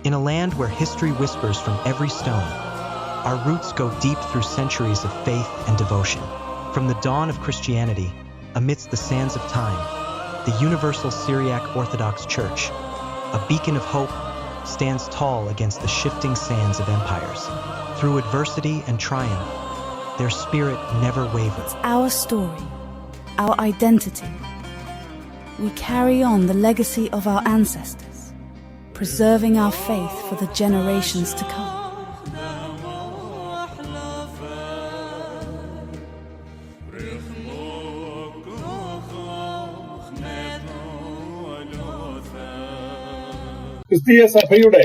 In a land where history whispers from every stone, our roots go deep through centuries of faith and devotion. From the dawn of Christianity, amidst the sands of time, the Universal Syriac Orthodox Church, a beacon of hope, stands tall against the shifting sands of empires. Through adversity and triumph, their spirit never wavers. It's our story, our identity. We carry on the legacy of our ancestors, preserving our faith for the generations to come. ക്രിസ്തീയ സഭയുടെ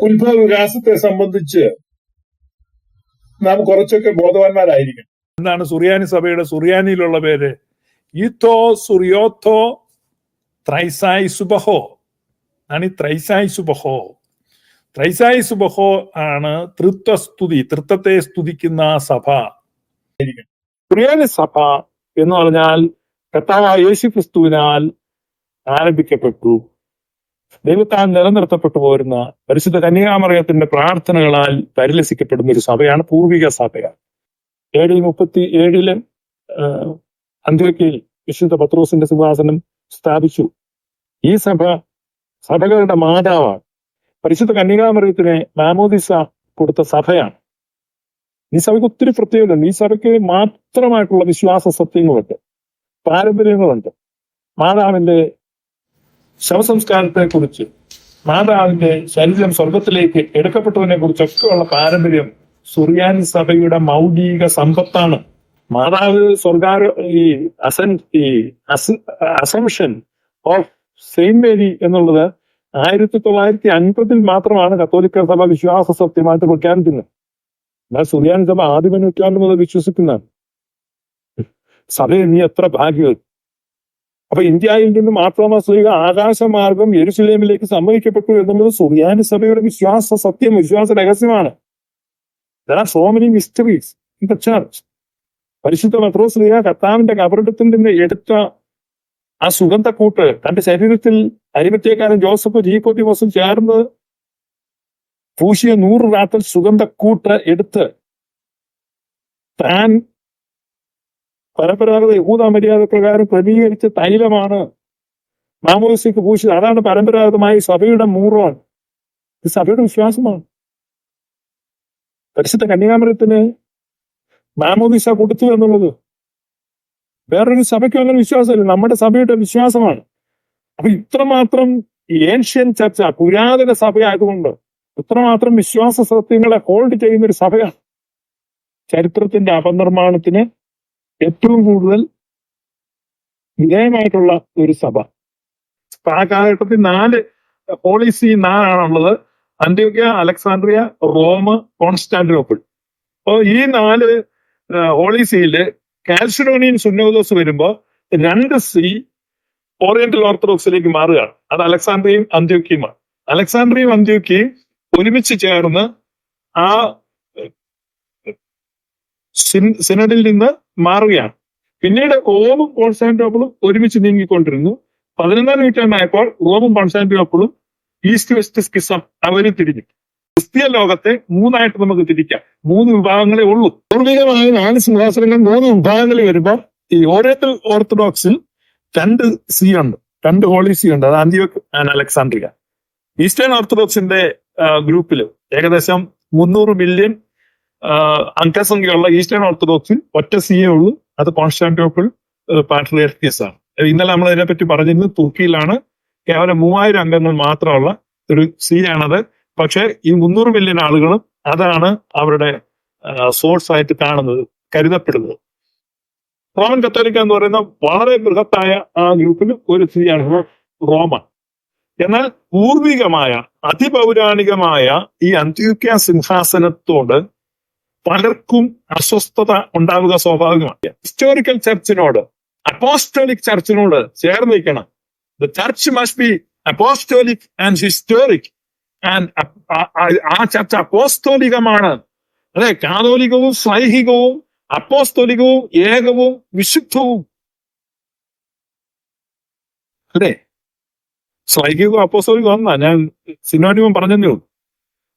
ഉത്ഭവ വികാസത്തെ സംബന്ധിച്ച് നാം കുറച്ചൊക്കെ ബോധവാന്മാരായിരിക്കണം. എന്താണ് സുറിയാനി സഭയുടെ സുറിയാനിയിലുള്ള പേര്? ഈത്തോ സുറിയോത്തോ ത്രൈസായി സുബഹോ ആണ്. ഈ ത്രൈസായി സുബഹോ, ത്രൈസായി സുബഹോ ആണ് തൃത്വസ്തുതി, തൃത്വത്തെ സ്തുതിക്കുന്ന സഭ. സുറിയാനി സഭ എന്ന് പറഞ്ഞാൽ കർത്താവായ യേശു ക്രിസ്തുവിനാൽ ആരംഭിക്കപ്പെട്ടു, ദൈവത്താൽ നിലനിർത്തപ്പെട്ടു പോരുന്ന പരിശുദ്ധ കന്യകാമറിയത്തിന്റെ പ്രാർത്ഥനകളാൽ പരിലസിക്കപ്പെടുന്ന ഒരു സഭയാണ് പൂർവിക സഭ. AD 37 അന്ത്യോക്യയിൽ വിശുദ്ധ പത്രോസിന്റെ സിംഹാസനം സ്ഥാപിച്ചു. ഈ സഭ സഭകളുടെ മാതാവാണ്. പരിശുദ്ധ കന്യകാമറിയത്തിന് മാമോദിസ കൊടുത്ത സഭയാണ്. ഈ സഭയ്ക്ക് ഒത്തിരി പ്രത്യേകതയുണ്ട്. ഈ സഭയ്ക്ക് മാത്രമായിട്ടുള്ള വിശ്വാസ സത്യങ്ങളുണ്ട്, പാരമ്പര്യങ്ങളുണ്ട്. മാതാവിന്റെ ശവസംസ്കാരത്തെ കുറിച്ച്, മാതാവിന്റെ ശരീരം സ്വർഗത്തിലേക്ക് എടുക്കപ്പെട്ടതിനെ കുറിച്ചൊക്കെയുള്ള പാരമ്പര്യം സുറിയാനി സഭയുടെ മൗലിക സമ്പത്താണ്. മാതാവ് അസംഷൻ ഓഫ് സെയിന്റ് മേരി എന്നുള്ളത് 1950 മാത്രമാണ് കത്തോലിക്ക സഭ വിശ്വാസ സത്യമായിട്ട് പ്രഖ്യാപിക്കുന്നത്. എന്നാൽ സുറിയാനി സഭ ആദ്യ നൂറ്റാണ്ട് മുതൽ വിശ്വസിക്കുന്നതാണ്. സഭയെ നീ എത്ര ഭാഗ്യം. അപ്പൊ ഇന്ത്യയിൽ നിന്ന് മാർത്തോമാ ശ്ലീഹ ആകാശമാർഗം യെരുശലേമിലേക്ക് സമ്മതിക്കപ്പെട്ടു എന്നുള്ളത് സുറിയാനി സഭയുടെ വിശ്വാസ സത്യം, വിശ്വാസ രഹസ്യമാണ്. There are so many mysteries in the church. പരിശുദ്ധ പത്രോസ് ശ്ലീഹ കർത്താവിന്റെ കബറിടത്തിന്റെ എടുത്ത ആ സുഗന്ധക്കൂട്ട് തന്റെ ശരീരത്തിൽ അരിമത്യക്കാരൻ ജോസഫ് ജീക്കോത്തിമോസും ചേർന്ന് പൂശിയ 100 റാത്തൽ സുഗന്ധക്കൂട്ട് എടുത്ത് താൻ പരമ്പരാഗത യഹൂദ മര്യാദ പ്രകാരം ക്രമീകരിച്ച തൈലമാണ് മാമോദിസയ്ക്ക് പൂശിയത്. അതാണ് പരമ്പരാഗതമായി സഭയുടെ മൂറോൺ. ഇത് സഭയുടെ വിശ്വാസമാണ്. പരിശുദ്ധ കന്യകാമറിയത്തിന് മാമോദിസ കൊടുത്തു എന്നുള്ളത് വേറൊരു സഭയ്ക്കും അങ്ങനെ വിശ്വാസമില്ല, നമ്മുടെ സഭയുടെ വിശ്വാസമാണ്. അപ്പൊ ഇത്രമാത്രം ഏൻഷ്യൻ ചർച്ച, പുരാതന സഭയായതുകൊണ്ട് ഇത്രമാത്രം വിശ്വാസ സത്യങ്ങളെ ഹോൾഡ് ചെയ്യുന്ന ഒരു സഭയാണ്. ചരിത്രത്തിന്റെ അപനിർമ്മാണത്തിന് ഏറ്റവും കൂടുതൽ വിധേയമായിട്ടുള്ള ഒരു സഭ. ആ കാലഘട്ടത്തിൽ 4 ഹോളി സീ 4 അന്ത്യോക്യ, അലക്സാണ്ട്രിയ, റോം, കോൺസ്റ്റാന്റിനോപ്പിൾ. അപ്പോൾ ഈ 4 ഹോളി സീയില് കാൽസിഡോണിയൻ സുന്നോദോസ് വരുമ്പോൾ 2 സീ ഓറിയന്റൽ ഓർത്തഡോക്സിലേക്ക് മാറുകയാണ്. അത് അലക്സാണ്ട്രിയയും അന്ത്യോക്യയുമാണ്. അലക്സാണ്ട്രിയയും അന്ത്യോക്യയും ഒരുമിച്ച് ചേർന്ന് ആ സിനഡിൽ നിന്ന് മാറുകയാണ്. പിന്നീട് റോമും കോൺസ്റ്റാന്റിനോപ്പിളും ഒരുമിച്ച് നീങ്ങിക്കൊണ്ടിരുന്നു. 11ാം നൂറ്റാണ്ടായപ്പോൾ റോമും കോൺസ്റ്റാന്റിനോപ്പിളും ഈസ്റ്റ് വെസ്റ്റ് സ്കിസം അവര് തിരിഞ്ഞു. ക്രിസ്തീയ ലോകത്തെ 3ആയിട്ട് നമുക്ക് തിരിക്കാം. 3 വിഭാഗങ്ങളെ ഉള്ളൂ. പൂർവികമായ 4 സിംഹാസനങ്ങൾ 3 വിഭാഗങ്ങളിൽ വരുമ്പോൾ ഈ ഓറിയന്റൽ ഓർത്തഡോക്സിൽ 2 സീ ഉണ്ട്, 2 ഹോളി സീ ഉണ്ട്. അത് അന്ത്യോക്ക് ആൻഡ് അലക്സാണ്ട്രിയ. ഈസ്റ്റേൺ ഓർത്തഡോക്സിന്റെ ഗ്രൂപ്പിൽ ഏകദേശം 300 മില്യൺ അംഗസംഖ്യയുള്ള ഈസ്റ്റേൺ ഓർത്തഡോക്സിൽ ഒറ്റ സിയേ ഉള്ളൂ. അത് കോൺസ്റ്റാന്റിനോപ്പിൾ പാട്രിയാർക്കീസ് ആണ്. ഇന്നലെ നമ്മൾ അതിനെപ്പറ്റി പറഞ്ഞിരുന്നത് തുർക്കിയിലാണ് കേവലം 3000 അംഗങ്ങൾ മാത്രമുള്ള ഒരു സിയാണത്. പക്ഷെ ഈ 300 മില്യൺ ആളുകളും അതാണ് അവരുടെ സോഴ്സ് ആയിട്ട് കാണുന്നത്, കരുതപ്പെടുന്നത്. റോമൻ കത്തോലിക്ക എന്ന് പറയുന്ന വളരെ ബൃഹത്തായ ആ ഗ്രൂപ്പിൽ ഒരു സിയാണ് റോമ. എന്നാൽ പൂർവികമായ അതിപൗരാണികമായ ഈ അന്ത്യോക്യ സിംഹാസനത്തോട് പലർക്കും അസ്വസ്ഥത ഉണ്ടാവുക സ്വാഭാവികമാണ്. ഹിസ്റ്റോറിക്കൽ ചർച്ചിനോട്, അപ്പോസ്റ്റോലിക് ചർച്ചിനോട് ചേർന്ന് നിൽക്കണം. The church must be apostolic and historic. And ആ ചർച്ച അപ്പോസ്തോലികമാണ്. അതെ, കാതോലികവും ശ്ലൈഹികവും അപ്പോസ്തോലികവും ഏകവും വിശുദ്ധവും. അതെ, ശ്ലൈഹികവും അപ്പോസ്തലികവും ഒന്നാ, ഞാൻ സിനോനിമം പറഞ്ഞതേ ഉള്ളൂ.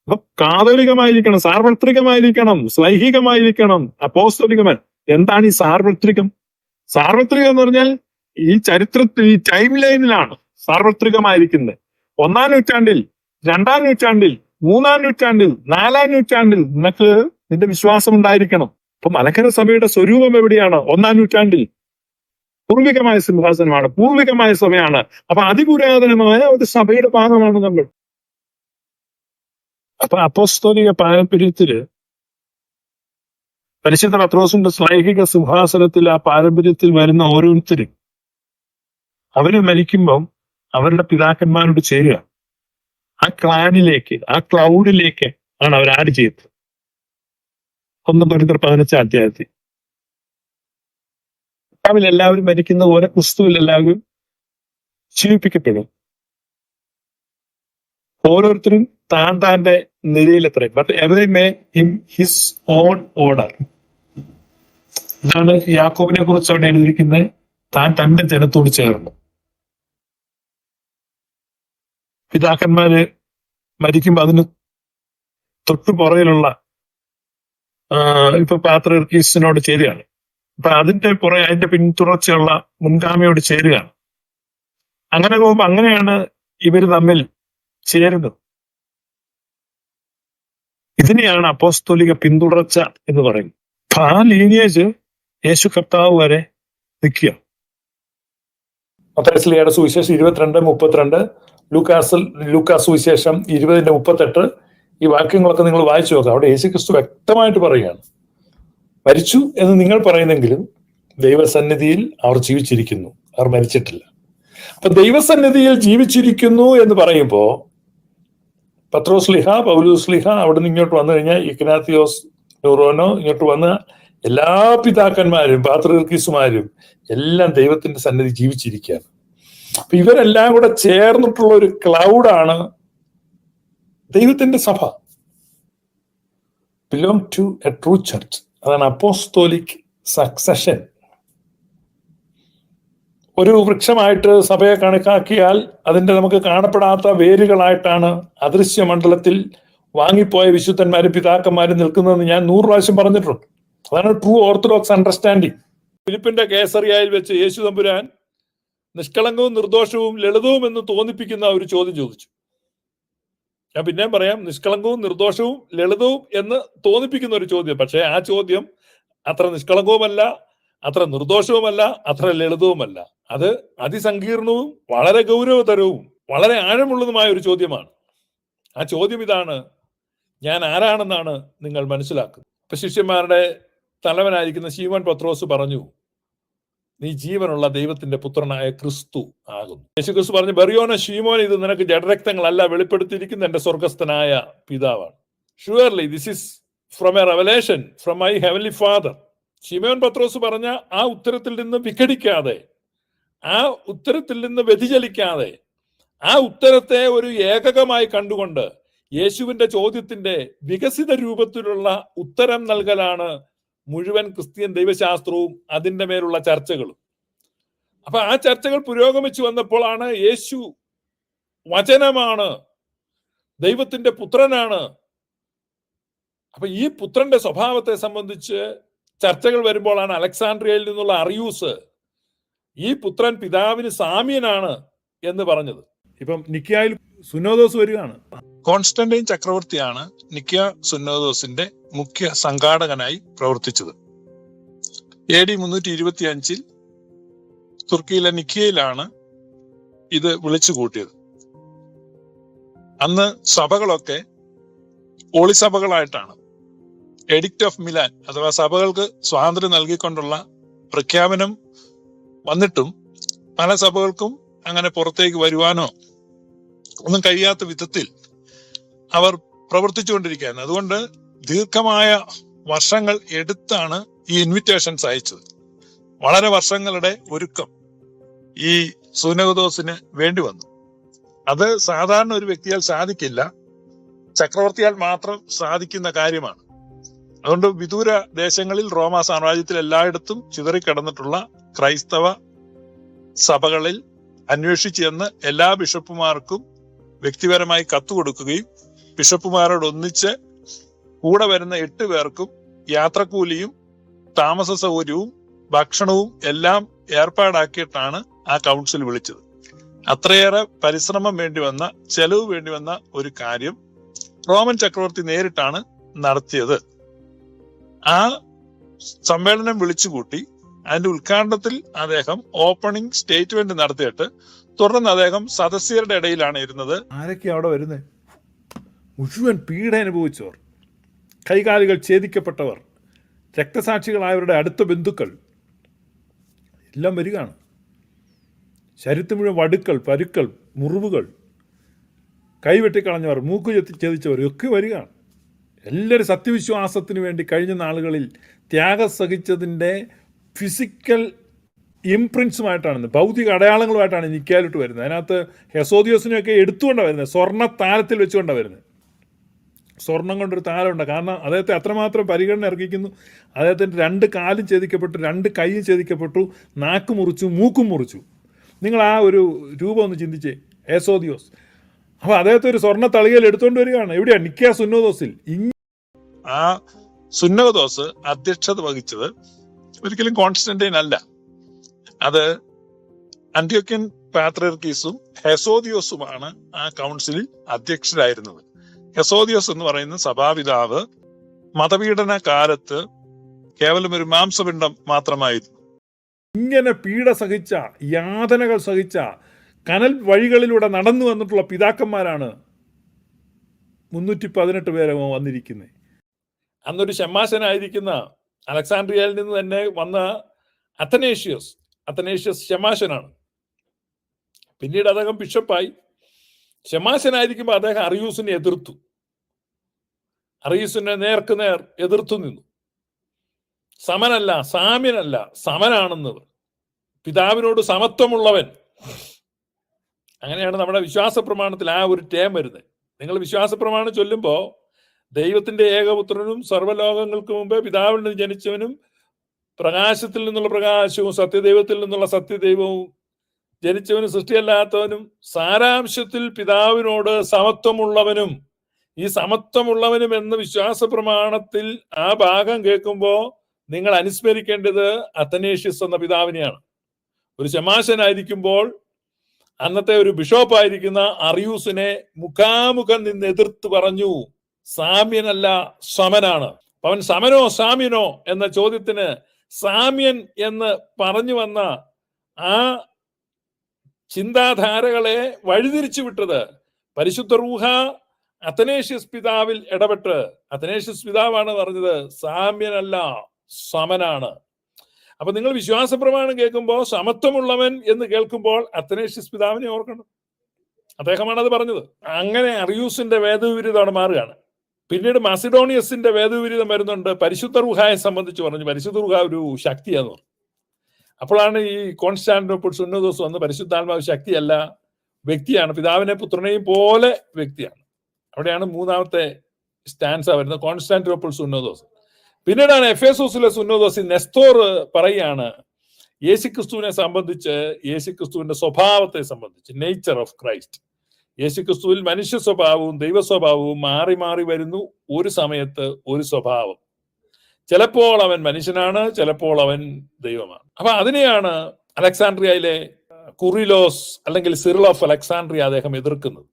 അപ്പൊ കാതോലികമായിരിക്കണം, സാർവത്രികമായിരിക്കണം, ശ്ലൈഹികമായിരിക്കണം, അപ്പോസ്തലികമായി. എന്താണ് ഈ സാർവത്രികം? സാർവത്രികം എന്ന് പറഞ്ഞാൽ ഈ ചരിത്രത്തിൽ, ഈ ടൈം ലൈനിലാണ് സാർവത്രികമായിരിക്കുന്നത്. 1-ാം നൂറ്റാണ്ടിൽ, 2-ാം നൂറ്റാണ്ടിൽ, 3-ാം നൂറ്റാണ്ടിൽ, 4-ാം നൂറ്റാണ്ടിൽ നിനക്ക് നിന്റെ വിശ്വാസം ഉണ്ടായിരിക്കണം. അപ്പൊ മലങ്കര സഭയുടെ സ്വരൂപം എവിടെയാണ്? 1-ാം നൂറ്റാണ്ടിൽ. പൂർവികമായ സിംഹാസനമാണ്, പൂർവികമായ സഭയാണ്. അപ്പൊ അതിപുരാതനമായ ഒരു സഭയുടെ ഭാഗമാണ് നമ്മൾ. അപ്പൊ അപ്പോസ്തോലിക പാരമ്പര്യത്തില് പരിശുദ്ധ പത്രോസിന്റെ ശ്ലൈഹിക സിംഹാസനത്തിൽ, ആ പാരമ്പര്യത്തിൽ വരുന്ന ഓരോരുത്തരും അവര് മരിക്കുമ്പം അവരുടെ പിതാക്കന്മാരോട് ചേരുക. ആ ക്ലാനിലേക്ക്, ആ ക്ലൗഡിലേക്ക് ആണ് അവർ ആഡ് ചെയ്തത്. 1 കൊരിന്ത്യർ 15-ാം അധ്യായത്തിൽ എല്ലാവരും മരിക്കുന്ന പോലെ ക്രിസ്തുവിൽ എല്ലാവരും ജീവിപ്പിക്കപ്പെടും. ഓരോരുത്തരും താൻ്റെ നിലയിലെത്രയും, but every man in his own order. ഇതാണ് യാക്കോബിനെ കുറിച്ച് അവിടെ എഴുതിയിരിക്കുന്നത്. താൻ തന്റെ ജനത്തോട് ചേർന്നു. പിതാക്കന്മാര് മരിക്കുമ്പോ അതിന് തൊട്ടു പുറയിലുള്ള ഇപ്പൊ പാത്രിയർക്കീസിനോട് ചേരുകയാണ്. അപ്പൊ അതിന്റെ പിന്തുടർച്ചയുള്ള മുൻഗാമിയോട് ചേരുകയാണ്. അങ്ങനെ പോകുമ്പോ അങ്ങനെയാണ് ഇവര് തമ്മിൽ ചേരുന്നത്. ഇതിനെയാണ് അപ്പോസ്തോലിക പിന്തുടർച്ച എന്ന് പറയുന്നത്. അപ്പൊ ആ ലീനിയേജ് യേശു കർത്താവ് വരെ നിൽക്കുക. മത്തായിയുടെ സുവിശേഷം 22:32, ലൂക്കാസ് സുവിശേഷം 20:38. ഈ വാക്യങ്ങളൊക്കെ നിങ്ങൾ വായിച്ചു നോക്കുക. അവിടെ യേശുക്രിസ്തു വ്യക്തമായിട്ട് പറയുകയാണ്, മരിച്ചു എന്ന് നിങ്ങൾ പറയുന്നെങ്കിലും ദൈവസന്നിധിയിൽ അവർ ജീവിച്ചിരിക്കുന്നു, അവർ മരിച്ചിട്ടില്ല. അപ്പൊ ദൈവസന്നിധിയിൽ ജീവിച്ചിരിക്കുന്നു എന്ന് പറയുമ്പോ പത്രോസ് ലിഹ, പൗലോസ് ലിഹ അവിടെ നിന്ന് ഇങ്ങോട്ട് വന്നു കഴിഞ്ഞാൽ ഇഗ്നാത്തിയോസ് ന്യൂറോനോ ഇങ്ങോട്ട് വന്ന് എല്ലാ പിതാക്കന്മാരും പാത്രിയർക്കീസുമാരും എല്ലാം ദൈവത്തിന്റെ സന്നിധി ജീവിച്ചിരിക്കുകയാണ്. അപ്പൊ ഇവരെല്ലാം കൂടെ ചേർന്നിട്ടുള്ള ഒരു ക്ലൗഡാണ് ദൈവത്തിന്റെ സഭ. Belong to a true church. അതാണ് അപ്പോസ്തോലിക് സക്സഷൻ. ഒരു വൃക്ഷമായിട്ട് സഭയെ കണക്കാക്കിയാൽ അതിന്റെ നമുക്ക് കാണപ്പെടാത്ത വേരുകളായിട്ടാണ് അദൃശ്യ മണ്ഡലത്തിൽ വാങ്ങിപ്പോയ വിശുദ്ധന്മാരും പിതാക്കന്മാരും നിൽക്കുന്നതെന്ന് ഞാൻ 100 പ്രാവശ്യം പറഞ്ഞിട്ടുണ്ട്. അതാണ് ട്രൂ ഓർത്തഡോക്സ് അണ്ടർസ്റ്റാൻഡിങ്. ഫിലിപ്പിന്റെ കേസറിയായിൽ വെച്ച് യേശു തമ്പുരാൻ നിഷ്കളങ്കവും നിർദോഷവും ലളിതവും എന്ന് തോന്നിപ്പിക്കുന്ന ഒരു ചോദ്യം ചോദിച്ചു. ഞാൻ പിന്നെയും പറയാം, നിഷ്കളങ്കവും നിർദോഷവും ലളിതവും എന്ന് തോന്നിപ്പിക്കുന്ന ഒരു ചോദ്യം. പക്ഷെ ആ ചോദ്യം അത്ര നിഷ്കളങ്കവുമല്ല, അത്ര നിർദോഷവുമല്ല, അത്ര ലളിതവുമല്ല. അത് അതിസങ്കീർണവും വളരെ ഗൗരവതരവും വളരെ ആഴമുള്ളതുമായ ഒരു ചോദ്യമാണ്. ആ ചോദ്യം ഇതാണ്: ഞാൻ ആരാണെന്നാണ് നിങ്ങൾ മനസ്സിലാക്കുന്നത്? ഇപ്പൊ ശിഷ്യന്മാരുടെ തലവനായിരിക്കുന്ന ശീമോൻ പത്രോസ് പറഞ്ഞു, നീ ജീവനുള്ള ദൈവത്തിന്റെ പുത്രനായ ക്രിസ്തു ആകുന്നു. യേശുക്രിസ്തു പറഞ്ഞു, ബറിയോന ശീമോൻ, ഇത് നിനക്ക് ജഡരക്തങ്ങളല്ല വെളിപ്പെടുത്തിയിരിക്കുന്ന എന്റെ സ്വർഗസ്ഥനായ പിതാവാണ്. Surely this is from A revelation from my heavenly father. ശിമോൻ പത്രോസ് പറഞ്ഞ ആ ഉത്തരത്തിൽ നിന്ന് വിഘടിക്കാതെ, ആ ഉത്തരത്തിൽ നിന്ന് വ്യതിചലിക്കാതെ, ആ ഉത്തരത്തെ ഒരു ഏകകമായി കണ്ടുകൊണ്ട് യേശുവിന്റെ ചോദ്യത്തിന്റെ വികസിത രൂപത്തിലുള്ള ഉത്തരം നൽകലാണ് മുഴുവൻ ക്രിസ്ത്യൻ ദൈവശാസ്ത്രവും അതിന്റെ മേലുള്ള ചർച്ചകളും. അപ്പൊ ആ ചർച്ചകൾ പുരോഗമിച്ചു വന്നപ്പോഴാണ് യേശു വചനമാണ്, ദൈവത്തിന്റെ പുത്രനാണ്. അപ്പൊ ഈ പുത്രന്റെ സ്വഭാവത്തെ സംബന്ധിച്ച് ചർച്ചകൾ വരുമ്പോഴാണ് അലക്സാണ്ട്രിയയിൽ നിന്നുള്ള അറിയൂസ് ഈ പുത്രൻ പിതാവിന് സാമ്യനാണ് എന്ന് പറഞ്ഞത്. ഇപ്പം നിക്കയായിൽ സുന്നോദോസ് വരികയാണ്. കോൺസ്റ്റന്റൈൻ ചക്രവർത്തിയാണ് നിക്കയ സുന്നോദോസിന്റെ മുഖ്യ സംഘാടകനായി പ്രവർത്തിച്ചത്. AD 325 തുർക്കിയിലെ നിക്കയിലാണ് ഇത് വിളിച്ചു കൂട്ടിയത്. അന്ന് സഭകളൊക്കെ ഒളിസഭകളായിട്ടാണ്. എഡിക്റ്റ് ഓഫ് മിലാൻ അഥവാ സഭകൾക്ക് സ്വാതന്ത്ര്യം നൽകിക്കൊണ്ടുള്ള പ്രഖ്യാപനം വന്നിട്ടും പല സഭകൾക്കും അങ്ങനെ പുറത്തേക്ക് വരുവാനോ ഒന്നും കഴിയാത്ത വിധത്തിൽ അവർ പ്രവർത്തിച്ചുകൊണ്ടിരിക്കുകയാണ്. അതുകൊണ്ട് ദീർഘമായ വർഷങ്ങൾ എടുത്താണ് ഈ ഇൻവിറ്റേഷൻസ് അയച്ചത്. വളരെ വർഷങ്ങളുടെ ഒരുക്കം ഈ സുനോദോസിന് വേണ്ടി വന്നു. അത് സാധാരണ ഒരു വ്യക്തിയാൽ സാധിക്കില്ല, ചക്രവർത്തിയാൽ മാത്രം സാധിക്കുന്ന കാര്യമാണ്. അതുകൊണ്ട് വിദൂര ദേശങ്ങളിൽ റോമാ സാമ്രാജ്യത്തിൽ എല്ലായിടത്തും ചിതറിക്കിടന്നിട്ടുള്ള ക്രൈസ്തവ സഭകളിൽ അന്വേഷിച്ച് ചെന്ന് എല്ലാ ബിഷപ്പുമാർക്കും വ്യക്തിപരമായി കത്ത് കൊടുക്കുകയും ബിഷപ്പുമാരോട് ഒന്നിച്ച് കൂടെ വരുന്ന 8 പേർക്കും യാത്രക്കൂലിയും താമസ സൗകര്യവും ഭക്ഷണവും എല്ലാം ഏർപ്പാടാക്കിയിട്ടാണ് ആ കൗൺസിൽ വിളിച്ചത്. അത്രയേറെ പരിശ്രമം വേണ്ടി വന്ന, ചെലവ് വേണ്ടി വന്ന ഒരു കാര്യം റോമൻ ചക്രവർത്തി നേരിട്ടാണ് നടത്തിയത്. ആ സമ്മേളനം വിളിച്ചുകൂട്ടി അതിന്റെ ഉദ്ഘാടനത്തിൽ അദ്ദേഹം ഓപ്പണിംഗ് സ്റ്റേറ്റ്മെന്റ് നടത്തിയിട്ട് തുടർന്ന് അദ്ദേഹം സദസ്യരുടെ ഇടയിലാണ് ഇരുന്നത്. ആരൊക്കെയാണ് അവിടെ വരുന്നത്? മുഴുവൻ പീഡ അനുഭവിച്ചവർ, കൈകാലുകൾ ഛേദിക്കപ്പെട്ടവർ, രക്തസാക്ഷികളായവരുടെ അടുത്ത ബന്ധുക്കൾ എല്ലാം വരികയാണ്. ശരീരത്തിൽ മുഴുവൻ വടുക്കൾ, പരുക്കൾ, മുറിവുകൾ, കൈവെട്ടിക്കളഞ്ഞവർ, മൂക്ക് ഛേദിച്ചവർ ഒക്കെ വരികയാണ്. എല്ലാവരും സത്യവിശ്വാസത്തിന് വേണ്ടി കഴിഞ്ഞ നാളുകളിൽ ത്യാഗം സഹിച്ചതിൻ്റെ ഫിസിക്കൽ ഇംപ്രിൻസുമായിട്ടാണ്, ഭൗതിക അടയാളങ്ങളുമായിട്ടാണ് നിക്കാലിട്ട് വരുന്നത്. അതിനകത്ത് ഹെസോദിയോസിനെയൊക്കെ എടുത്തുകൊണ്ടാണ് വരുന്നത്, സ്വർണ്ണ താലത്തിൽ വെച്ചുകൊണ്ടാണ് വരുന്നത്. സ്വർണം കൊണ്ടൊരു താലമുണ്ട്. കാരണം അദ്ദേഹത്തെ അത്രമാത്രം പരിഗണന അർഹിക്കുന്നു. അദ്ദേഹത്തിൻ്റെ 2 കാലും ഛേദിക്കപ്പെട്ടു, 2 കൈയും ഛേദിക്കപ്പെട്ടു, നാക്ക് മുറിച്ചു, മൂക്കും മുറിച്ചു. നിങ്ങൾ ആ ഒരു രൂപം ഒന്ന് ചിന്തിച്ചേ, ഹെസോദിയോസ്. അപ്പോൾ അദ്ദേഹത്തെ ഒരു സ്വർണ്ണ തളികയിൽ എടുത്തുകൊണ്ട് വരികയാണ്. എവിടെയാണ്? നിക്കാ സുന്നോദോസിൽ. ആ സുന്നോദോസ് അധ്യക്ഷത വഹിച്ചത് ഒരിക്കലും കോൺസ്റ്റന്റൈൻ അല്ല, അത് അന്ത്യോക്യൻ പാത്രിയർക്കീസും ഹെസോദിയോസുമാണ് ആ കൗൺസിലിൽ അധ്യക്ഷരായിരുന്നത്. ഹെസോദിയോസ് എന്ന് പറയുന്ന സഭാപിതാവ് മതപീഡന കാലത്ത് കേവലം ഒരു മാംസപിണ്ഡം മാത്രമായിരുന്നു. ഇങ്ങനെ പീഡ സഹിച്ച, യാതനകൾ സഹിച്ച, കനൽ വഴികളിലൂടെ നടന്നു വന്നിട്ടുള്ള പിതാക്കന്മാരാണ് 318 പേരെ വന്നിരിക്കുന്നത്. അന്നൊരു ഷമ്മാശനായിരിക്കുന്ന അലക്സാണ്ട്രിയയിൽ നിന്ന് തന്നെ വന്ന അത്തനേഷ്യസ് ഷമ്മാശനാണ്. പിന്നീട് അദ്ദേഹം ബിഷപ്പായി. ഷമ്മാശനായിരിക്കുമ്പോൾ അദ്ദേഹം അറിയൂസിനെ എതിർത്തു. അറിയൂസിനെ നേർക്ക് നേർ എതിർത്തു നിന്നു. സമനല്ല, സാമ്യനല്ല, സമനാണെന്ന്, പിതാവിനോട് സമത്വമുള്ളവൻ. അങ്ങനെയാണ് നമ്മുടെ വിശ്വാസ പ്രമാണത്തിൽ ആ ഒരു ടേം വരുന്നത്. നിങ്ങൾ വിശ്വാസ പ്രമാണം ചൊല്ലുമ്പോൾ ദൈവത്തിന്റെ ഏകപുത്രനും സർവ്വലോകങ്ങൾക്ക് മുമ്പേ പിതാവിൽ നിന്ന് ജനിച്ചവനും പ്രകാശത്തിൽ നിന്നുള്ള പ്രകാശവും സത്യദൈവത്തിൽ നിന്നുള്ള സത്യദൈവവും ജനിച്ചവനും സൃഷ്ടിയല്ലാത്തവനും സാരാംശത്തിൽ പിതാവിനോട് സമത്വമുള്ളവനും, ഈ സമത്വമുള്ളവനും എന്ന വിശ്വാസ പ്രമാണത്തിൽ ആ ഭാഗം കേൾക്കുമ്പോൾ നിങ്ങൾ അനുസ്മരിക്കേണ്ടത് അത്തനേഷ്യസ് എന്ന പിതാവിനെയാണ്. ഒരു ശമാശനായിരിക്കുമ്പോൾ അന്നത്തെ ഒരു ബിഷപ്പായിരിക്കുന്ന അറിയൂസിനെ മുഖാമുഖം നിന്ന് എതിർത്ത് പറഞ്ഞു, സാമ്യനല്ല സമനാണ്. അവൻ സമനോ സാമ്യനോ എന്ന ചോദ്യത്തിന് സാമ്യൻ എന്ന് പറഞ്ഞു വന്ന ആ ചിന്താധാരകളെ വഴിതിരിച്ചു വിട്ടത് പരിശുദ്ധ റൂഹ അത്തനേഷ്യസ് പിതാവിൽ ഇടപെട്ട്, അത്തനേഷ്യസ് പിതാവാണ് പറഞ്ഞത് സാമ്യനല്ല സമനാണ്. അപ്പൊ നിങ്ങൾ വിശ്വാസ പ്രമാണം കേൾക്കുമ്പോൾ സമത്വമുള്ളവൻ എന്ന് കേൾക്കുമ്പോൾ അത്തനേഷ്യസ് പിതാവിനെ ഓർക്കണം. അദ്ദേഹമാണ് അത് പറഞ്ഞത്. അങ്ങനെ അറിയൂസിന്റെ വേദവിപരീതമാണ് മാറുകയാണ്. പിന്നീട് മാസിഡോണിയസിന്റെ വേദവിപരീതം വരുന്നുണ്ട്. പരിശുദ്ധ റൂഹായെ സംബന്ധിച്ച് പറഞ്ഞു, പരിശുദ്ധ റൂഹ ഒരു ശക്തിയാന്ന് പറഞ്ഞു. അപ്പോഴാണ് ഈ കോൺസ്റ്റാന്റിനോപ്പിൾ സുന്നോദോസ് വന്ന് പരിശുദ്ധാത്മാവ് ശക്തിയല്ല, വ്യക്തിയാണ്, പിതാവിനെ പുത്രനെയും പോലെ വ്യക്തിയാണ്. അവിടെയാണ് മൂന്നാമത്തെ സ്റ്റാൻസ വരുന്നത്, കോൺസ്റ്റാന്റിനോപ്പിൾ സുന്നോദോസ്. പിന്നീടാണ് എഫേസോസിലെ സുന്നോദോസിൽ നെസ്തോർ പറയാണ് യേശുക്രിസ്തുവിനെ സംബന്ധിച്ച്, യേശുക്രിസ്തുവിന്റെ സ്വഭാവത്തെ സംബന്ധിച്ച്, നേച്ചർ ഓഫ് ക്രൈസ്റ്റ്. യേശുക്രിസ്തുവിൽ മനുഷ്യ സ്വഭാവവും ദൈവ സ്വഭാവവും മാറി മാറി വരുന്നു. ഒരു സമയത്ത് ഒരു സ്വഭാവം, ചിലപ്പോൾ അവൻ മനുഷ്യനാണ്, ചിലപ്പോൾ അവൻ ദൈവമാണ്. അപ്പൊ അതിനെയാണ് അലക്സാണ്ട്രിയയിലെ കുറിലോസ് അല്ലെങ്കിൽ സിറിൽ ഓഫ് അലക്സാണ്ട്രിയ അദ്ദേഹം എതിർക്കുന്നത്.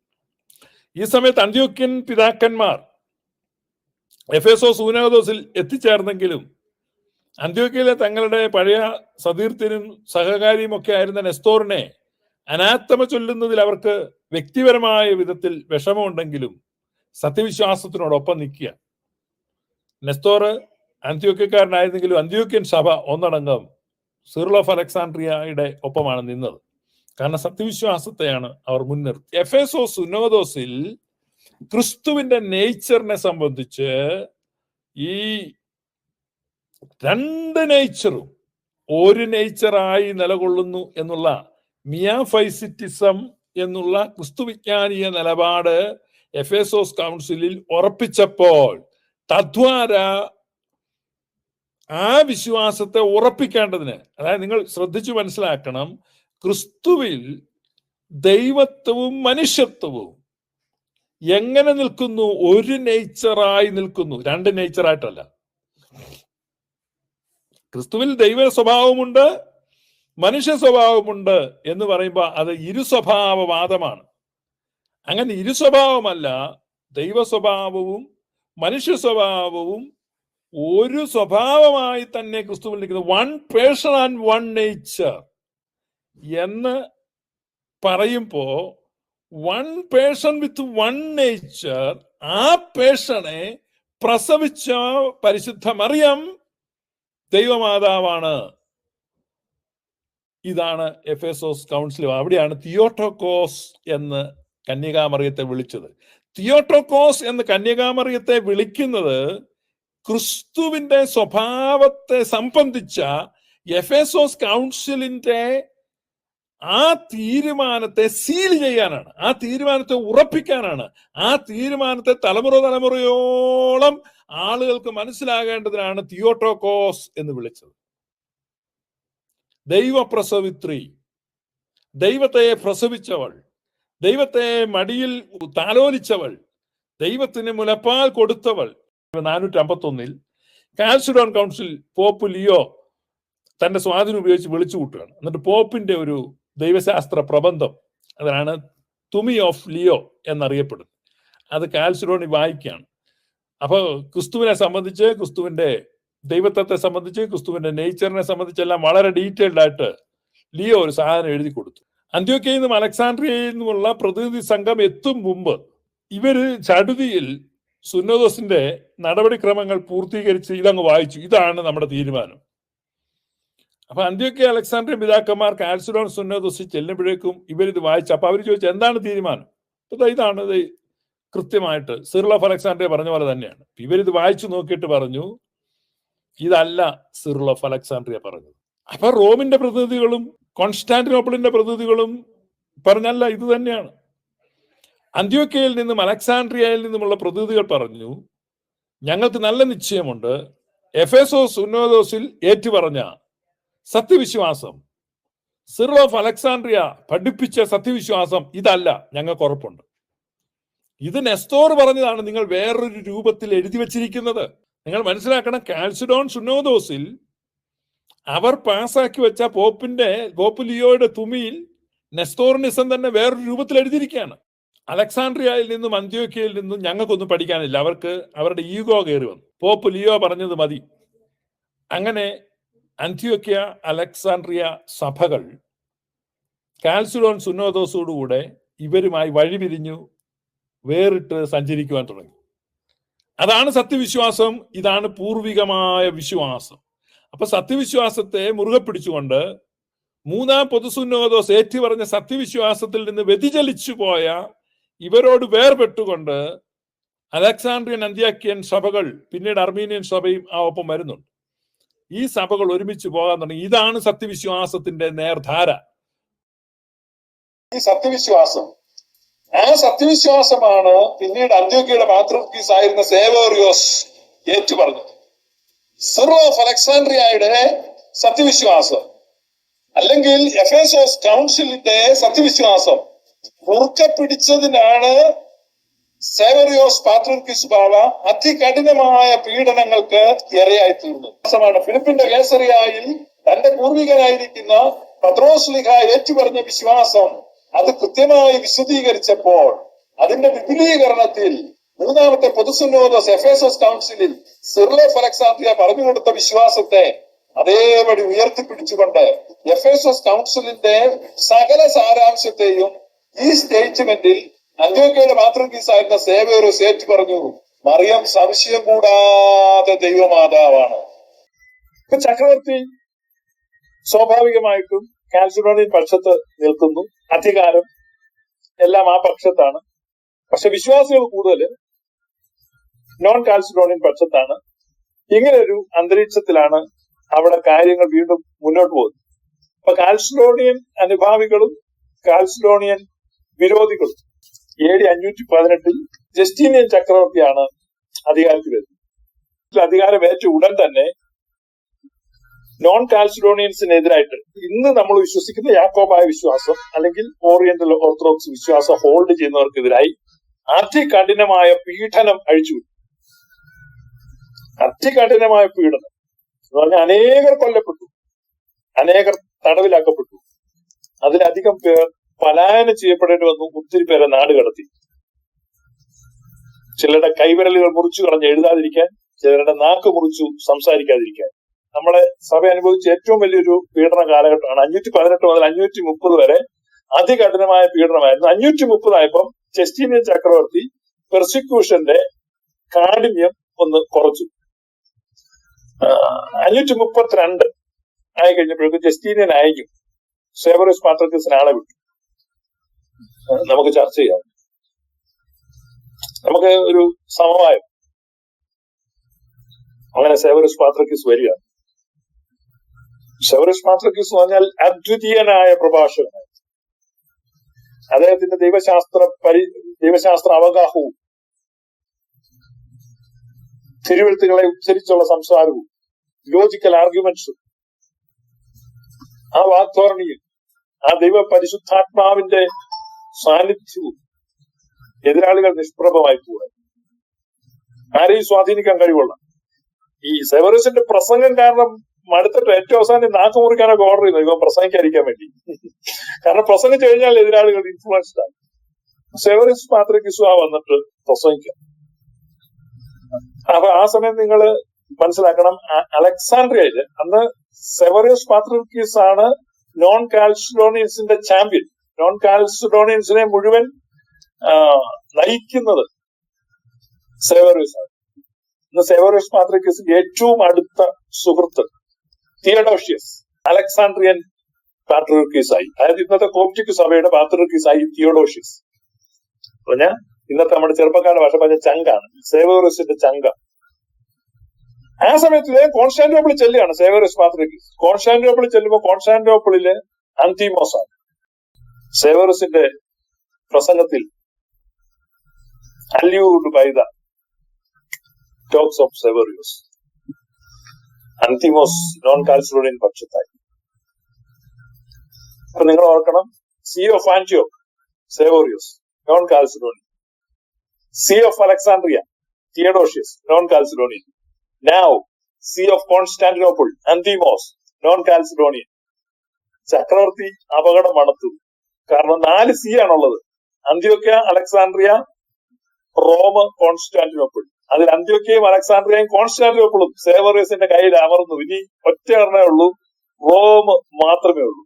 ഈ സമയത്ത് അന്ത്യോക്യൻ പിതാക്കന്മാർ എഫേസോസ് സുന്നോദോസിൽ എത്തിച്ചേർന്നെങ്കിലും അന്ത്യോക്യയിലെ തങ്ങളുടെ പഴയ സതീർത്ഥ്യനും സഹകാരിയും ഒക്കെ ആയിരുന്ന നെസ്തോറിനെ അനാത്തമ ചൊല്ലുന്നതിൽ അവർക്ക് വ്യക്തിപരമായ വിധത്തിൽ വിഷമമുണ്ടെങ്കിലും സത്യവിശ്വാസത്തിനോടൊപ്പം നിൽക്കുക. നെസ്തോർ അന്ത്യോക്യക്കാരനായിരുന്നെങ്കിലും അന്ത്യോക്യൻ സഭ ഒന്നടങ്കം സിറിൽ ഓഫ് അലക്സാണ്ട്രിയയുടെ ഒപ്പമാണ് നിന്നത്. കാരണം സത്യവിശ്വാസത്തെയാണ് അവർ മുൻനിർത്തി. എഫേസോസ് സുന്നോദോസിൽ ക്രിസ്തുവിന്റെ നേച്ചറിനെ സംബന്ധിച്ച് ഈ 2 നേച്ചറും ഒരു നേച്ചറായി നിലകൊള്ളുന്നു എന്നുള്ള മിയാഫൈസിറ്റിസം എന്നുള്ള ക്രിസ്തുവിജ്ഞാനീയ നിലപാട് എഫേസോസ് കൗൺസിലിൽ ഉറപ്പിച്ചപ്പോൾ തദ്വാര ആ വിശ്വാസത്തെ ഉറപ്പിക്കേണ്ടതിന്, അതായത് നിങ്ങൾ ശ്രദ്ധിച്ചു മനസ്സിലാക്കണം, ക്രിസ്തുവിൽ ദൈവത്വവും മനുഷ്യത്വവും എങ്ങനെ നിൽക്കുന്നു? ഒരു നേച്ചറായി നിൽക്കുന്നു, രണ്ട് നേച്ചറായിട്ടല്ല. ക്രിസ്തുവിൽ ദൈവ സ്വഭാവമുണ്ട്, മനുഷ്യ സ്വഭാവമുണ്ട് എന്ന് പറയുമ്പോൾ അത് ഇരുസ്വഭാവവാദമാണ്. അങ്ങനെ ഇരുസ്വഭാവമല്ല, ദൈവ സ്വഭാവവും മനുഷ്യ സ്വഭാവവും ഒരു സ്വഭാവമായി തന്നെ ക്രിസ്തുവിൽ നിൽക്കുന്നത്. One person and one nature എന്ന് പറയുമ്പോ one person with one nature, ആ പേഴ്സണെ പ്രസവിച്ച പരിശുദ്ധ മറിയം ദൈവമാതാവാണ്. ഇതാണ് എഫേസോസ് കൗൺസിൽ. അവിടെയാണ് തിയോട്ടോക്കോസ് എന്ന് കന്യകാമറിയത്തെ വിളിച്ചത്. തിയോട്ടോക്കോസ് എന്ന് കന്യകാമറിയത്തെ വിളിക്കുന്നത് ക്രിസ്തുവിന്റെ സ്വഭാവത്തെ സംബന്ധിച്ച എഫേസോസ് കൗൺസിലിന്റെ ആ തീരുമാനത്തെ സീൽ ചെയ്യാനാണ്, ആ തീരുമാനത്തെ ഉറപ്പിക്കാനാണ്, ആ തീരുമാനത്തെ തലമുറയോളം ആളുകൾക്ക് മനസ്സിലാകേണ്ടതിനാണ് തിയോട്ടോക്കോസ് എന്ന് വിളിച്ചത്. ദൈവപ്രസവിത്രി, ദൈവത്തെ പ്രസവിച്ചവൾ, ദൈവത്തെ മടിയിൽ താലോലിച്ചവൾ, ദൈവത്തിന് മുലപ്പാൽ കൊടുത്തവൾ. 451 കാൽസിഡോൺ കൗൺസിൽ പോപ്പ് ലിയോ തന്റെ സ്വാധീനം ഉപയോഗിച്ച് വിളിച്ചു കൂട്ടുകയാണ്. എന്നിട്ട് പോപ്പിന്റെ ഒരു ദൈവശാസ്ത്ര പ്രബന്ധം, അതാണ് തുമി ഓഫ് ലിയോ എന്നറിയപ്പെടുന്നത്, അത് കാൽസിഡോണിൽ വായിക്കുകയാണ്. അപ്പൊ ക്രിസ്തുവിനെ സംബന്ധിച്ച്, ക്രിസ്തുവിന്റെ ദൈവത്വത്തെ സംബന്ധിച്ച്, ക്രിസ്തുവിന്റെ നേച്ചറിനെ സംബന്ധിച്ചെല്ലാം വളരെ ഡീറ്റെയിൽഡ് ആയിട്ട് ലിയോ ഒരു സാധനം എഴുതി കൊടുത്തു. അന്ത്യോക്യയിൽ നിന്നും അലക്സാണ്ട്രിയയിൽ നിന്നുമുള്ള പ്രതിനിധി സംഘം എത്തും മുമ്പ് ഇവര് ചടുതിയിൽ സുന്നോദോസിന്റെ നടപടിക്രമങ്ങൾ പൂർത്തീകരിച്ച് ഇതങ്ങ് വായിച്ചു. ഇതാണ് നമ്മുടെ തീരുമാനം. അപ്പൊ അന്ത്യോക്യ അലക്സാണ്ട്രിയ പിതാക്കന്മാർ കാൽസിഡോൺ സുന്നോദോസിൽ ചെല്ലുമ്പോഴേക്കും ഇവരിത് വായിച്ചു. അപ്പൊ അവർ ചോദിച്ചു, എന്താണ് തീരുമാനം? ഇതാണ് ഇത് കൃത്യമായിട്ട് സിറിൽ ഓഫ് അലക്സാണ്ട്രിയ പറഞ്ഞ പോലെ തന്നെയാണ്. ഇവരിത് വായിച്ചു നോക്കിയിട്ട് പറഞ്ഞു, ഇതല്ല സിറിൽ ഓഫ് അലക്സാണ്ട്രിയ പറഞ്ഞത്. അപ്പൊ റോമിന്റെ പ്രതിനിധികളും കോൺസ്റ്റാന്റിനോപ്പിളിന്റെ പ്രതിനിധികളും പറഞ്ഞല്ല, ഇത് തന്നെയാണ്. അന്ത്യോക്യയിൽ നിന്നും അലക്സാണ്ട്രിയയിൽ നിന്നുമുള്ള പ്രതിനിധികൾ പറഞ്ഞു, ഞങ്ങൾക്ക് നല്ല നിശ്ചയമുണ്ട്, എഫേസോസ് സുന്നോദോസിൽ ഏറ്റുപറഞ്ഞ സത്യവിശ്വാസം, സിറിൽ ഓഫ് അലക്സാണ്ട്രിയ പഠിപ്പിച്ച സത്യവിശ്വാസം ഇതല്ല, ഞങ്ങൾക്ക് ഉറപ്പുണ്ട്. ഇത് നെസ്തോർ പറഞ്ഞതാണ്, നിങ്ങൾ വേറൊരു രൂപത്തിൽ എഴുതി വച്ചിരിക്കുന്നത്. നിങ്ങൾ മനസ്സിലാക്കണം, കാൽസിഡോൺ സുന്നോദോസിൽ അവർ പാസാക്കി വെച്ച പോപ്പ് ലിയോയുടെ തുമിയിൽ നെസ്തോറിനിസം തന്നെ വേറൊരു രൂപത്തിൽ എഴുതിയിരിക്കുകയാണ്. അലക്സാണ്ട്രിയയിൽ നിന്നും അന്ത്യോക്യയിൽ നിന്നും ഞങ്ങൾക്കൊന്നും പഠിക്കാനില്ല, അവർക്ക് അവരുടെ ഈഗോ കയറി വന്നു. പോപ്പ് ലിയോ പറഞ്ഞത് മതി. അങ്ങനെ അന്ത്യോക്യ അലക്സാണ്ട്രിയ സഭകൾ കാൽസിഡോൺ സുന്നോദോസോടുകൂടെ ഇവരുമായി വഴിപിരിഞ്ഞു വേറിട്ട് സഞ്ചരിക്കുവാൻ തുടങ്ങി. അതാണ് സത്യവിശ്വാസം, ഇതാണ് പൂർവികമായ വിശ്വാസം. അപ്പൊ സത്യവിശ്വാസത്തെ മുറുകെ പിടിച്ചുകൊണ്ട് മൂന്നാം പൊതുസുന്നോദോസ് ഏറ്റുപറഞ്ഞ സത്യവിശ്വാസത്തിൽ നിന്ന് വ്യതിചലിച്ചു പോയ ഇവരോട് വേർപെട്ടുകൊണ്ട് അലക്സാണ്ട്രിയൻ അന്ത്യോക്യൻ സഭകൾ, പിന്നീട് അർമീനിയൻ സഭയും ആ ഒപ്പം വരുന്നുണ്ട്. ഈ സഭകൾ ഒരുമിച്ച് പോകാൻ തുടങ്ങി. ഇതാണ് സത്യവിശ്വാസത്തിന്റെ നേർധാര. ഈ സത്യവിശ്വാസം, ആ സത്യവിശ്വാസമാണ് പിന്നീട് അന്ത്യോക്യയുടെ പാത്രിയർക്കീസ് ആയിരുന്ന സേവേറിയോസ് ഏറ്റുപറഞ്ഞത്. സിറിൽ ഓഫ് അലക്സാണ്ട്രിയയുടെ സത്യവിശ്വാസം അല്ലെങ്കിൽ എഫേസോസ് കൗൺസിലിന്റെ സത്യവിശ്വാസം മുറുക്കെ പിടിച്ചതിനാണ് സേവേറിയോസ് പാത്രിയർക്കീസ് ബാവ അതികഠിനമായ പീഡനങ്ങൾക്ക് ഇരയായിത്തീർന്നത്. ഫിലിപ്പിന്റെ കേസറിയായിൽ തന്റെ പൂർവികനായിരിക്കുന്ന പത്രോസ് ലീഗ ഏറ്റുപറഞ്ഞ വിശ്വാസം അത് കൃത്യമായി വിശദീകരിച്ചപ്പോൾ അതിന്റെ വിപുലീകരണത്തിൽ മൂന്നാമത്തെ പൊതുസുന്നോദോസ് എഫേസോസ് കൗൺസിലിൽ സിറിൽ ഓഫ് അലക്സാണ്ട്രിയ പറഞ്ഞു കൊടുത്ത വിശ്വാസത്തെ അതേപടി ഉയർത്തിപ്പിടിച്ചുകൊണ്ട് എഫേസോസ് കൗൺസിലിന്റെ സകല സാരാംശത്തെയും ഈ സ്റ്റേറ്റ്മെന്റിൽ അന്ത്യോക്യയുടെ പാത്രിയർക്കീസ് ആയിരുന്ന സേവേറിയോസ് ഏറ്റു പറഞ്ഞു, മറിയം സംശയം കൂടാതെ ദൈവമാതാവാണ്. ഇപ്പൊ ചക്രവർത്തി സ്വാഭാവികമായിട്ടും കാൽസിഡോണിയൻ പക്ഷത്ത് നിൽക്കുന്നു, അധികാരം എല്ലാം ആ പക്ഷത്താണ്. പക്ഷെ വിശ്വാസികൾ കൂടുതൽ നോൺ കാൽസിഡോണിയൻ പക്ഷത്താണ്. ഇങ്ങനെ ഒരു അന്തരീക്ഷത്തിലാണ് അവിടെ കാര്യങ്ങൾ വീണ്ടും മുന്നോട്ട് പോകുന്നത്. അപ്പൊ കാൽസിഡോണിയൻ അനുഭാവികളും കാൽസിഡോണിയൻ വിരോധികളും AD 518 ജസ്റ്റീനിയൻ ചക്രവർത്തിയാണ് അധികാരത്തിൽ വരുന്നത്. അധികാരം ഏറ്റ ഉടൻ തന്നെ നോൺ കാൽസിഡോണിയൻസിനെതിരായിട്ട് ഇന്ന് നമ്മൾ വിശ്വസിക്കുന്ന യാക്കോബായ വിശ്വാസം അല്ലെങ്കിൽ ഓറിയന്റൽ ഓർത്തഡോക്സ് വിശ്വാസം ഹോൾഡ് ചെയ്യുന്നവർക്കെതിരായി അതികഠിനമായ പീഡനം അഴിച്ചുവിട്ടു. അതികഠിനമായ പീഡനം എന്ന് പറഞ്ഞാൽ അനേകർ കൊല്ലപ്പെട്ടു, അനേകർ തടവിലാക്കപ്പെട്ടു, അതിലധികം പേർ പലായനം ചെയ്യപ്പെടേണ്ടി വന്നു, ഒത്തിരി പേരെ നാട് കടത്തി. ചിലരുടെ കൈവിരലുകൾ മുറിച്ചു കളഞ്ഞ് എഴുതാതിരിക്കാൻ, ചിലരുടെ നാക്ക് മുറിച്ചു സംസാരിക്കാതിരിക്കാൻ. നമ്മളെ സഭ അനുഭവിച്ച ഏറ്റവും വലിയൊരു പീഡന കാലഘട്ടമാണ് 518 മുതൽ 530 വരെ അതികഠിനമായ പീഡനമായിരുന്നു. 530 ആയപ്പം ജസ്റ്റീനിയൻ ചക്രവർത്തി പെർസിക്യൂഷന്റെ കാഠിന്യം ഒന്ന് കുറച്ചു. 532 ആയി കഴിഞ്ഞപ്പോഴേക്കും ജസ്റ്റീനിയൻ അയക്കും സേവറസ് പാട്രിക്കസിന് ആളെ വിട്ടു. നമുക്ക് ചർച്ച ചെയ്യാം, നമുക്ക് ഒരു സമവായം. അങ്ങനെ സേവറസ് പാട്രിക്കസ് വരിക. സേവറസ് പാട്രിക്കസ് എന്ന് പറഞ്ഞാൽ അദ്വിതീയനായ പ്രഭാഷകനാണ്. അദ്ദേഹത്തിന്റെ ദൈവശാസ്ത്ര അവഗാഹവും തിരുവെഴുത്തുകളെ ഉച്ചരിച്ചുള്ള സംസാരവും ലോജിക്കൽ ആർഗ്യുമെന്റ്സും ആ വാഗ്ധോരണിയും ആ ദൈവ പരിശുദ്ധാത്മാവിന്റെ സാന്നിധ്യവും എതിരാളികൾ നിഷ്പ്രഭമായി പോകാൻ ആരെയും സ്വാധീനിക്കാൻ കഴിവുള്ള ഈ സെവറസിന്റെ പ്രസംഗം കാരണം മടുത്തിട്ട് ഏറ്റവും അവസാനം നാക്ക് മുറിക്കാനൊക്കെ ഓർഡർ ചെയ്യുന്നു ഇവൻ പ്രസംഗിക്കാതിരിക്കാൻ വേണ്ടി. കാരണം പ്രസംഗിച്ചു കഴിഞ്ഞാൽ എതിരാളികൾ ഇൻഫ്ലുവൻസ്ഡ് ആണ്. സെവറസ് പാത്രിക്കിസ് വന്നിട്ട് പ്രസംഗിക്കാം. അപ്പൊ ആ സമയം നിങ്ങൾ മനസ്സിലാക്കണം, അലക്സാണ്ട്രിയയില് അന്ന് സെവറിയസ് പാത്രിക്കിസ് ആണ് നോൺ കാൽസിഡോണിയൻസിന്റെ ചാമ്പ്യൻ. നോൺ കാൽസിഡോണിയൻസിനെ മുഴുവൻ നയിക്കുന്നത് സെവറിയസ് ആണ്. ഇന്ന് സെവറിയസ് പാത്രിക്കിസിന്റെ ഏറ്റവും അടുത്ത സുഹൃത്ത് തിയഡോഷ്യസ് അലക്സാണ്ട്രിയൻ പാത്രിർക്കീസായി. അതായത് ഇന്നത്തെ കോപ്റ്റിക് സഭയുടെ പാത്രിർക്കീസായി തിയോഡോഷ്യസ്. പറഞ്ഞാൽ ഇന്നത്തെ നമ്മുടെ ചെറുപ്പക്കാരുടെ ഭാഷ പറഞ്ഞ ചങ്കാണ്, സേവറിയസിന്റെ ചങ്ക. ആ സമയത്ത് കോൺസ്റ്റാന്റിനോപ്പിളിൽ ചെല്ലുകയാണ് സേവറിയസ് പാത്രിർക്കീസ്. കോൺസ്റ്റാന്റിനോപ്പിളിൽ ചെല്ലുമ്പോൾ കോൺസ്റ്റാന്റിനോപ്പിളിലെ അന്തിമോസ് ആണ് സേവറിയസിന്റെ പ്രസംഗത്തിൽ alluded by the talks of Severus. Anthimus non Chalcedonian പക്ഷത്തായി. അപ്പൊ നിങ്ങൾ ഓർക്കണം, സി ഓഫ് ആന്റിയോക്ക് Severus non Chalcedonian, see of Alexandria Theodosius non Chalcedonian, now see of Constantinople Anthimus non Chalcedonian. ചക്രവർത്തി അപകടം മണത്തു. കാരണം 4 സി ആണുള്ളത്: അന്ത്യോക്യ, അലക്സാണ്ട്രിയ, റോം, കോൺസ്റ്റാന്റിനോപ്പിൾ. അതിൽ അന്ത്യോക്യയും അലക്സാണ്ട്രിയയും കോൺസ്റ്റാന്റിനോപ്പിളും സേവറിയസിന്റെ കയ്യിൽ അമർന്നു. ഇനി ഒറ്റ എണ്ണേ ഉള്ളൂ, റോം മാത്രമേ ഉള്ളൂ.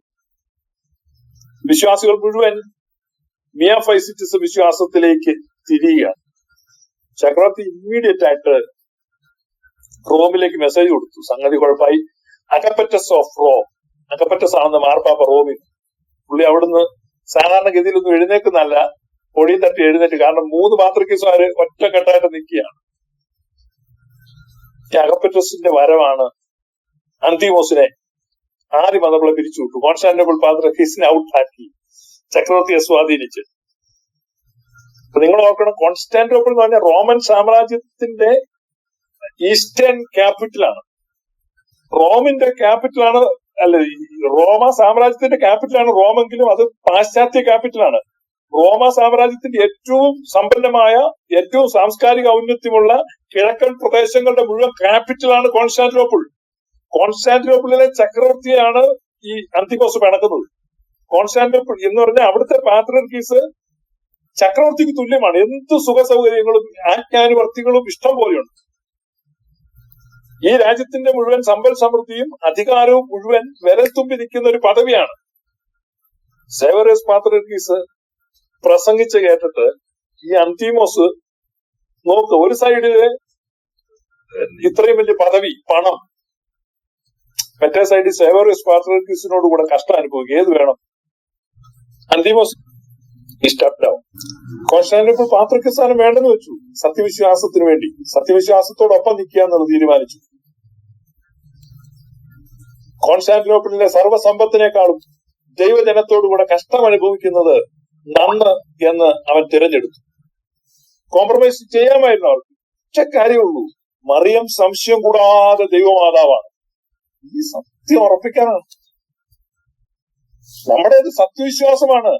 വിശ്വാസികൾ മുഴുവൻ മിയാഫൈസിറ്റിസ് വിശ്വാസത്തിലേക്ക് തിരിയുകയാണ്. ചക്രവർത്തി ഇമ്മീഡിയറ്റ് ആയിട്ട് റോമിലേക്ക് മെസ്സേജ് കൊടുത്തു. സംഗതി കുഴപ്പമായി. അഗപ്പറ്റസ് ഓഫ് റോം, അഗപ്പറ്റസ് ആണെന്ന് മാർപ്പാപ്പ റോമിൽ. പുള്ളി അവിടുന്ന് സാധാരണഗതിയിലൊന്നും എഴുന്നേക്കുന്നല്ല, പൊടി തട്ടി എഴുന്നേറ്റ്. കാരണം 3 പാത്രിക്കീസുകാര് ഒറ്റക്കെട്ടായിട്ട് നിൽക്കുകയാണ്. ഈ അഗപ്പറ്റസിന്റെ വരവാണ് അന്തിമോസിനെ ആദ്യം നമ്മളെ പിരിച്ചുവിട്ടു. കോൺസ്റ്റാന്റിനോപ്പിൾ പാത്രിക്കീസിനെ ഔട്ടാക്കി, ചക്രവർത്തിയെ സ്വാധീനിച്ച്. അപ്പൊ നിങ്ങൾ ഓർക്കണം, കോൺസ്റ്റാന്റിനോപ്പിൾ എന്ന് പറഞ്ഞാൽ റോമൻ സാമ്രാജ്യത്തിന്റെ ഈസ്റ്റേൺ ക്യാപിറ്റലാണ്. റോമിന്റെ ക്യാപിറ്റലാണ്, അല്ല, റോമ സാമ്രാജ്യത്തിന്റെ ക്യാപിറ്റലാണ് റോമെങ്കിലും അത് പാശ്ചാത്യ ക്യാപിറ്റലാണ്. റോമ സാമ്രാജ്യത്തിന്റെ ഏറ്റവും സമ്പന്നമായ, ഏറ്റവും സാംസ്കാരിക ഔന്നത്യമുള്ള കിഴക്കൻ പ്രദേശങ്ങളുടെ മുഴുവൻ ക്യാപിറ്റലാണ് കോൺസ്റ്റാന്റിനോപ്പിൾ. കോൺസ്റ്റാന്റിനോപ്പിളിലെ ചക്രവർത്തിയാണ് ഈ അന്തിമോസ് പിണക്കുന്നത്. കോൺസ്റ്റാന്റിനോപ്പിൾ എന്ന് പറഞ്ഞാൽ അവിടുത്തെ പാത്രിയർക്കീസ് ചക്രവർത്തിക്ക് തുല്യമാണ്. എന്ത് സുഖ സൗകര്യങ്ങളും ആജ്ഞാനുവർത്തികളും ഇഷ്ടം പോലെയുണ്ട്. ഈ രാജ്യത്തിന്റെ മുഴുവൻ സമ്പൽ സമൃദ്ധിയും അധികാരവും മുഴുവൻ വിരൽത്തുമ്പി നിൽക്കുന്ന ഒരു പദവിയാണ്. സേവറിയസ് പാത്രിയർക്കീസ് പ്രസംഗിച്ച് കേട്ടിട്ട് ഈ അന്തിമോസ് നോക്ക്, ഒരു സൈഡില് ഇത്രയും വലിയ പദവി, പണം, മറ്റേ സൈഡിൽ സേവറിയസ് പാത്രിയർക്കീസിനോട് കൂടെ കഷ്ടം അനുഭവിക്കുക. ഏത് വേണം? അന്തിമോസ് കോൺസ്റ്റാന്റിനോപ്പിൾ പാത്രിയർക്കീസാണ് വേണ്ടെന്ന് വെച്ചു. സത്യവിശ്വാസത്തിന് വേണ്ടി, സത്യവിശ്വാസത്തോടൊപ്പം നിൽക്കുക എന്നുള്ളത് തീരുമാനിച്ചു. കോൺസ്റ്റാന്റിനോപ്പിളിലെ സർവ്വസമ്പത്തിനേക്കാളും ദൈവജനത്തോടുകൂടെ കഷ്ടം അനുഭവിക്കുന്നത് നന്ന് എന്ന് അവൻ തിരഞ്ഞെടുത്തു. കോംപ്രമൈസ് ചെയ്യാമായിരുന്നു അവർക്ക്. പക്ഷെ കാര്യമുള്ളൂ, മറിയം സംശയം കൂടാതെ ദൈവമാതാവാണ്. ഈ സത്യം ഉറപ്പിക്കാനാണ്. നമ്മുടെ ഇത് സത്യവിശ്വാസമാണ്.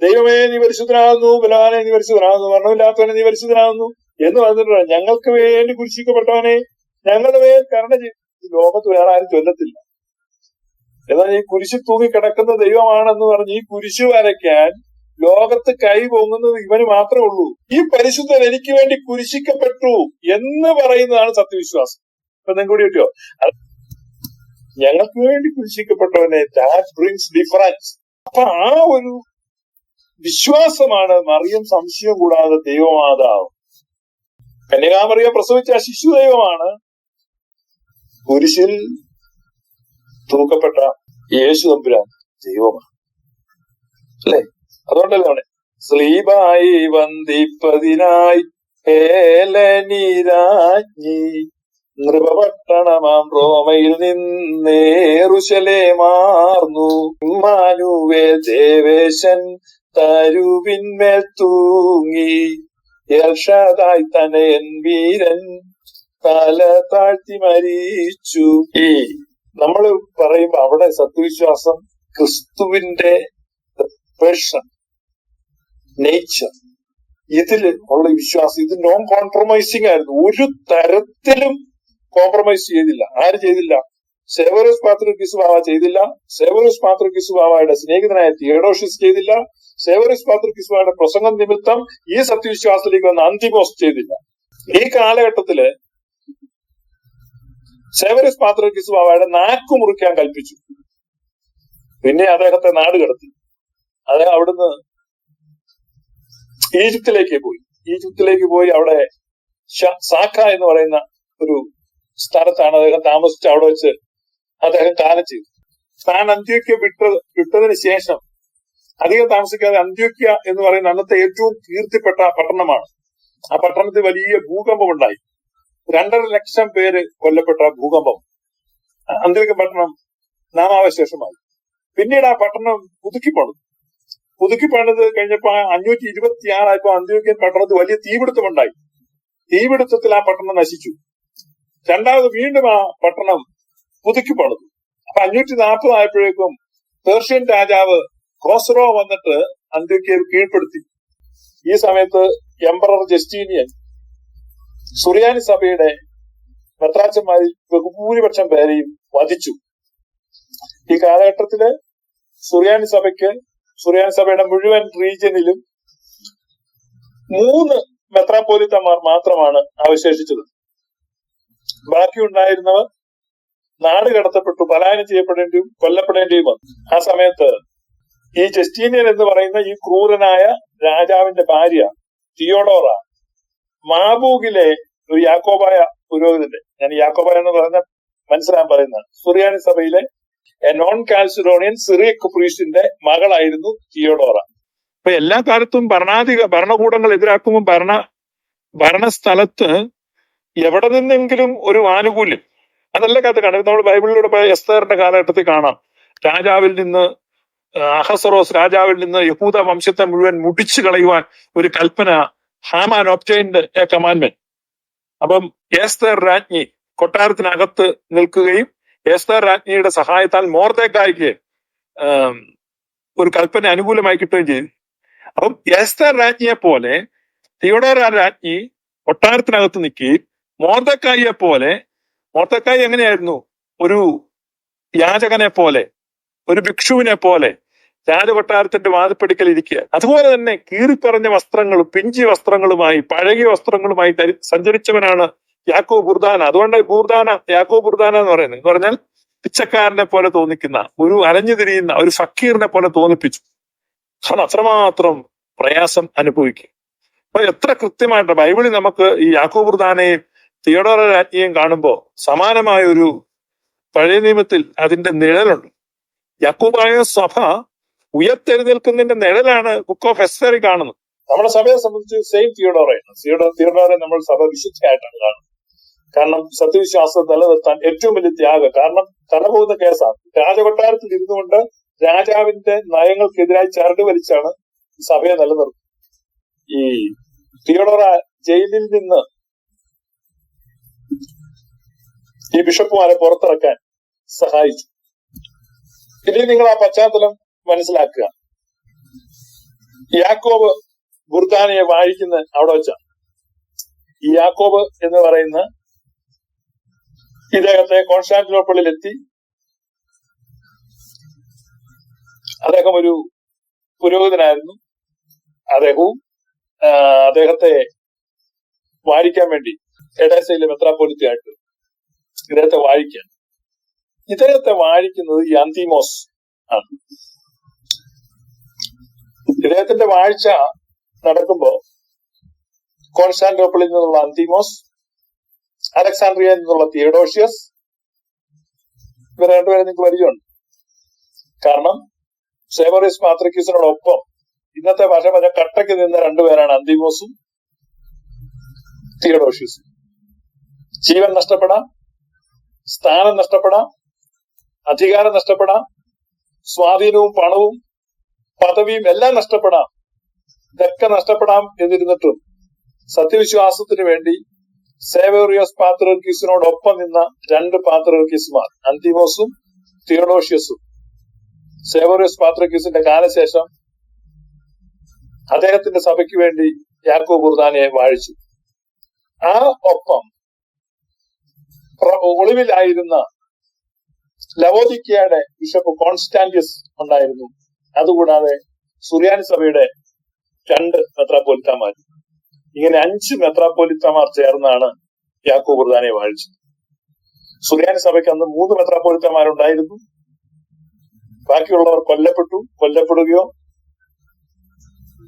ദൈവമേ നീ പരിശുദ്ധനാകുന്നു, ബലവാനെ നീ പരിശുദ്ധനാകുന്നു, മരണമില്ലാത്തവനെ നീ പരിശുദ്ധനാകുന്നു എന്ന് പറഞ്ഞിട്ടുണ്ട്. ഞങ്ങൾക്ക് വേണ്ടി കുരിശിക്കപ്പെട്ടവനെ ഞങ്ങളുടെ മേൽ കരുണ ചെയ്യും. ലോകത്ത് വേറെ ആരും ചൊല്ലത്തില്ല. എന്നാൽ ഈ കുരിശിൽ തൂങ്ങിക്കിടക്കുന്ന ദൈവമാണെന്ന് പറഞ്ഞ് ഈ കുരിശ് വരയ്ക്കാൻ ലോകത്ത് കൈ പൊങ്ങുന്നത് ഇവന് മാത്രമേ ഉള്ളൂ. ഈ പരിശുദ്ധൻ എനിക്ക് വേണ്ടി കുരിശിക്കപ്പെട്ടു എന്ന് പറയുന്നതാണ് സത്യവിശ്വാസം. ഇപ്പൊ നിങ്ങൾക്ക് കൂടി കിട്ടിയോ? ഞങ്ങൾക്ക് വേണ്ടി കുരിശിക്കപ്പെട്ടവനെ, ദാറ്റ് ബ്രിങ്സ് ഡിഫറൻസ്. അപ്പൊ ആ ഒരു വിശ്വാസമാണ് മറിയം സംശയം കൂടാതെ ദൈവമാതാവ്. കന്യകാമറിയ പ്രസവിച്ച ആ ശിശു ദൈവമാണ്. കുരിശിൽ തൂക്കപ്പെട്ട യേശു തമ്പുരാൻ ദൈവമാണ്, അല്ലെ? അതുകൊണ്ടല്ലേ അവിടെ സ്ലീബായി വന്ദിപ്പതിനായി ഹേലനിരാജ്ഞി നൃപപട്ടണമാം റോമയിൽ നിന്നേറുശലേമാർന്നു ഇമ്മാനുവേൽ ദേവേശൻ തരുവിന്മേൽ തൂങ്ങി എൽഷദായ് തനയൻ വീരൻ തല താഴ്ത്തി മരിച്ചു. ഈ നമ്മള് പറയുമ്പോ അവിടെ സത്യവിശ്വാസം ക്രിസ്തുവിന്റെ പേഴ്സൺ, നേച്ചർ, ഇതില് ഉള്ള വിശ്വാസം, ഇത് നോൺ കോംപ്രമൈസിങ് ആയിരുന്നു. ഒരു തരത്തിലും കോംപ്രമൈസ് ചെയ്തില്ല. ആര് ചെയ്തില്ല? സേവറോസ് പാത്രിക്കീസ് ബാവ ചെയ്തില്ല. സേവറോസ് പാത്രിക്കീസ് ബാവയുടെ സ്നേഹിതനായ തിയോഡോഷ്യസ് ചെയ്തില്ല. സേവറോസ് പാത്രിക്കീസ് ബാവയുടെ പ്രസംഗം നിമിത്തം ഈ സത്യവിശ്വാസത്തിലേക്ക് വന്ന അന്തിമോസ് ചെയ്തില്ല. ഈ കാലഘട്ടത്തില് സേവറോസ് പാത്രിക്കീസ് ബാവയുടെ നാക്കു മുറിക്കാൻ കൽപ്പിച്ചു. പിന്നെ അദ്ദേഹത്തെ നാട് കടത്തി. അദ്ദേഹം അവിടുന്ന് ഈജിപ്തിലേക്ക് പോയി അവിടെ സാഖ എന്ന് പറയുന്ന ഒരു സ്ഥലത്താണ് അദ്ദേഹം താമസിച്ച് അവിടെ വെച്ച് അദ്ദേഹം കാലം ചെയ്തു. താൻ അന്ത്യോക്യ വിട്ടതിന് ശേഷം അധികം താമസിക്കാതെ അന്ത്യോക്യ എന്ന് പറയുന്ന അന്നത്തെ ഏറ്റവും കീർത്തിപ്പെട്ട പട്ടണമാണ്. ആ പട്ടണത്തിൽ വലിയ ഭൂകമ്പം ഉണ്ടായി. 2.5 ലക്ഷം പേര് കൊല്ലപ്പെട്ട ഭൂകമ്പം. അന്ത്യോക്യ പട്ടണം നാമാവശേഷമായി. പിന്നീട് ആ പട്ടണം പുതുക്കി പണിത് കഴിഞ്ഞപ്പോ 526 ആയപ്പോ അന്ത്യോക്യൻ പട്ടണത്തിൽ വലിയ തീപിടുത്തമുണ്ടായി. തീപിടുത്തത്തിൽ ആ പട്ടണം നശിച്ചു. രണ്ടാമത് വീണ്ടും ആ പട്ടണം പുതുക്കി പണിതു. അപ്പൊ 540 ആയപ്പോഴേക്കും പേർഷ്യൻ രാജാവ് ഖോസ്രോ വന്നിട്ട് അന്ത്യോക്യയെ കീഴ്പ്പെടുത്തി. ഈ സമയത്ത് എംപറർ ജസ്റ്റീനിയൻ സുറിയാനി സഭയുടെ മെത്രാച്ചന്മാരിൽ ബഹുഭൂരിപക്ഷം പേരെയും വധിച്ചു. ഈ കാലഘട്ടത്തില് സുറിയാനി സഭയുടെ മുഴുവൻ റീജിയനിലും 3 മെത്രാപ്പോലിത്തമാർ മാത്രമാണ് അവശേഷിച്ചത്. ബാക്കിയുണ്ടായിരുന്നവർ നാട് കടത്തപ്പെട്ടു, പലായനം ചെയ്യപ്പെടേണ്ടിയും കൊല്ലപ്പെടേണ്ടിയും വന്നു. ആ സമയത്ത് ഈ ജസ്റ്റീനിയൻ എന്ന് പറയുന്ന ഈ ക്രൂരനായ രാജാവിന്റെ ഭാര്യ തിയോഡോറ മാബൂഗിലെ ഒരു യാക്കോബായ പുരോഹിതന്റെ, ഞാൻ യാക്കോബായ എന്ന് പറഞ്ഞ മനസ്സിലാൻ പറയുന്നതാണ്, സുറിയാനി സഭയിലെ നോൺ കാൽസിഡോണിയൻ സിറിയക് പ്രീസ്റ്റിന്റെ മകളായിരുന്നു തിയോഡോറ. അപ്പൊ എല്ലാ കാലത്തും ഭരണകൂടങ്ങൾ എതിരാക്കുമ്പോൾ ഭരണസ്ഥലത്ത് എവിടെ നിന്നെങ്കിലും ഒരു ആനുകൂല്യം, അതല്ല കഥ കാണും. നമ്മൾ ബൈബിളിലൂടെ എസ്തേറിന്റെ കാലഘട്ടത്തിൽ കാണാം. അഹസ്വറോസ് രാജാവിൽ നിന്ന് യഹൂദ വംശത്തെ മുഴുവൻ മുടിച്ചു കളയുവാൻ ഒരു കൽപ്പന ഹാമാൻ ഒബ്റ്റൈൻഡ് എ കമാൻഡ്മെന്റ്. അപ്പം എസ്തേർ രാജ്ഞി കൊട്ടാരത്തിനകത്ത് നിൽക്കുകയും എസ്തേർ രാജ്ഞിയുടെ സഹായത്താൽ മൊർദെഖായിക്ക് ഒരു കൽപ്പന അനുകൂലമായി കിട്ടുകയും ചെയ്തു. അപ്പം എസ്തേർ രാജ്ഞിയെ പോലെ തിയോഡോറ രാജ്ഞി കൊട്ടാരത്തിനകത്ത് നിൽക്കുകയും മൊർദെഖായിയെ പോലെ, മൊർദെഖായി എങ്ങനെയായിരുന്നു? ഒരു യാചകനെ പോലെ, ഒരു ഭിക്ഷുവിനെ പോലെ രാജകൊട്ടാരത്തിന്റെ വാതിൽപ്പടിക്കൽ ഇരിക്കുക. അതുപോലെ തന്നെ കീറിപ്പറഞ്ഞ വസ്ത്രങ്ങളും പിഞ്ചി വസ്ത്രങ്ങളുമായി പഴകിയ വസ്ത്രങ്ങളുമായി സഞ്ചരിച്ചവനാണ് യാക്കോബ് ബുർദാന. അതുകൊണ്ട് യാക്കോബ് ബുർദാന എന്ന് പറയുന്നത് എന്ന് പറഞ്ഞാൽ പിച്ചക്കാരനെ പോലെ തോന്നിക്കുന്ന, ഒരു അലഞ്ഞു തിരിയുന്ന ഒരു ഫക്കീറിനെ പോലെ തോന്നിപ്പിച്ചു. കാരണം അത്രമാത്രം പ്രയാസം അനുഭവിക്കും. അപ്പൊ എത്ര കൃത്യമായിട്ട് ബൈബിളിൽ നമുക്ക് ഈ യാക്കോബ് ബുർദാനയും തിയോഡോറ രാജ്ഞിയും കാണുമ്പോൾ സമാനമായ ഒരു പഴയ നിയമത്തിൽ അതിന്റെ നിഴലുണ്ട്. യാക്കോബായ സഭ ഉയർത്തെഴുന്നേൽക്കുന്നതിന്റെ നിഴലാണ് ബുക്ക് ഓഫ് എസ്തേറിൽ കാണുന്നത്. നമ്മുടെ സഭയെ സംബന്ധിച്ച് സെയിം തിയോഡോറയാണ്. തിയോഡോറെ നമ്മൾ സഭ വിശുദ്ധയായിട്ടാണ് കാണുന്നത്. കാരണം സത്യവിശ്വാസം നിലനിർത്താൻ ഏറ്റവും വലിയ ത്യാഗം. കാരണം തലപോകുന്ന കേസാണ്. രാജകൊട്ടാരത്തിൽ ഇരുന്നുകൊണ്ട് രാജാവിന്റെ നയങ്ങൾക്കെതിരായി ചരട് വലിച്ചാണ് സഭയെ നിലനിർത്തുന്നത്. ഈ തിയോഡോറ ജയിലിൽ നിന്ന് ഈ ബിഷപ്പുമാരെ പുറത്തിറക്കാൻ സഹായിച്ചു. ഇനി നിങ്ങൾ ആ പശ്ചാത്തലം മനസ്സിലാക്കുക. യാക്കോബ് ബുർദാനയെ വാഴിക്കുന്ന അവിടെ വെച്ചാണ്. ഈ യാക്കോബ് എന്ന് പറയുന്ന ഇദ്ദേഹത്തെ കോൺസ്റ്റാന്റിനോപ്പിളിൽ എത്തി. അദ്ദേഹം ഒരു പുരോഹിതനായിരുന്നു. അദ്ദേഹത്തെ വാഴിക്കാൻ വേണ്ടി എഡേസയിലെ മെത്രാപ്പോലിത്തയായിട്ട് ഇദ്ദേഹത്തെ വാഴിക്കാൻ. ഇദ്ദേഹത്തെ വാഴിക്കുന്നത് ഈ അന്തിമോസ് ആണ്. ഇദ്ദേഹത്തിന്റെ വാഴ്ച നടക്കുമ്പോ കോൺസ്റ്റാന്റിനോപ്പിളിൽ നിന്നുള്ള അന്തിമോസ്, അലക്സാണ്ട്രിയയിൽ നിന്നുള്ള തിയഡോഷ്യസ്, ഇവർ രണ്ടുപേരെ നിങ്ങൾക്ക് പരിചയമുണ്ട്. കാരണം സേവറിയസ് പാത്രിക്കീസിനോടൊപ്പം ഇന്നത്തെ ഭാഷ പറഞ്ഞ കട്ടയ്ക്ക് നിന്ന രണ്ടുപേരാണ് അന്തിമോസും തിയഡോഷ്യസും. ജീവൻ നഷ്ടപ്പെടാം, സ്ഥാനം നഷ്ടപ്പെടാം, അധികാരം നഷ്ടപ്പെടാം, സ്വാധീനവും പണവും പദവിയും എല്ലാം നഷ്ടപ്പെടാം. ഇതൊക്കെ നഷ്ടപ്പെടാം എന്നിരുന്നിട്ടും സത്യവിശ്വാസത്തിന് വേണ്ടി സേവേറിയോസ് പാത്രിയർക്കീസിനോടൊപ്പം നിന്ന രണ്ട് പാത്രിയർക്കീസുമാർ, അന്തിമോസും തിയഡോഷ്യസും, സേവേറിയോസ് പാത്രിയർക്കീസിന്റെ കാലശേഷം അദ്ദേഹത്തിന്റെ സഭയ്ക്ക് വേണ്ടി യാക്കോബ് ബുർദാനയെ വാഴിച്ചു. ആ ഒപ്പം ഒളിവിലായിരുന്ന ലവോദിക്കയുടെ ബിഷപ്പ് കോൺസ്റ്റാന്റിയസ് ഉണ്ടായിരുന്നു. അതുകൂടാതെ സുറിയാനി സഭയുടെ 2 മെത്രാപ്പോലിത്തമാർ. ഇങ്ങനെ 5 മെത്രാപ്പോലിത്തമാർ ചേർന്നാണ് യാക്കോബ് ബുർദാനയെ വാഴിച്ചത്. സുറിയാനി സഭയ്ക്ക് അന്ന് 3 മെത്രാപ്പോലിത്തമാരുണ്ടായിരുന്നു. ബാക്കിയുള്ളവർ കൊല്ലപ്പെടുകയോ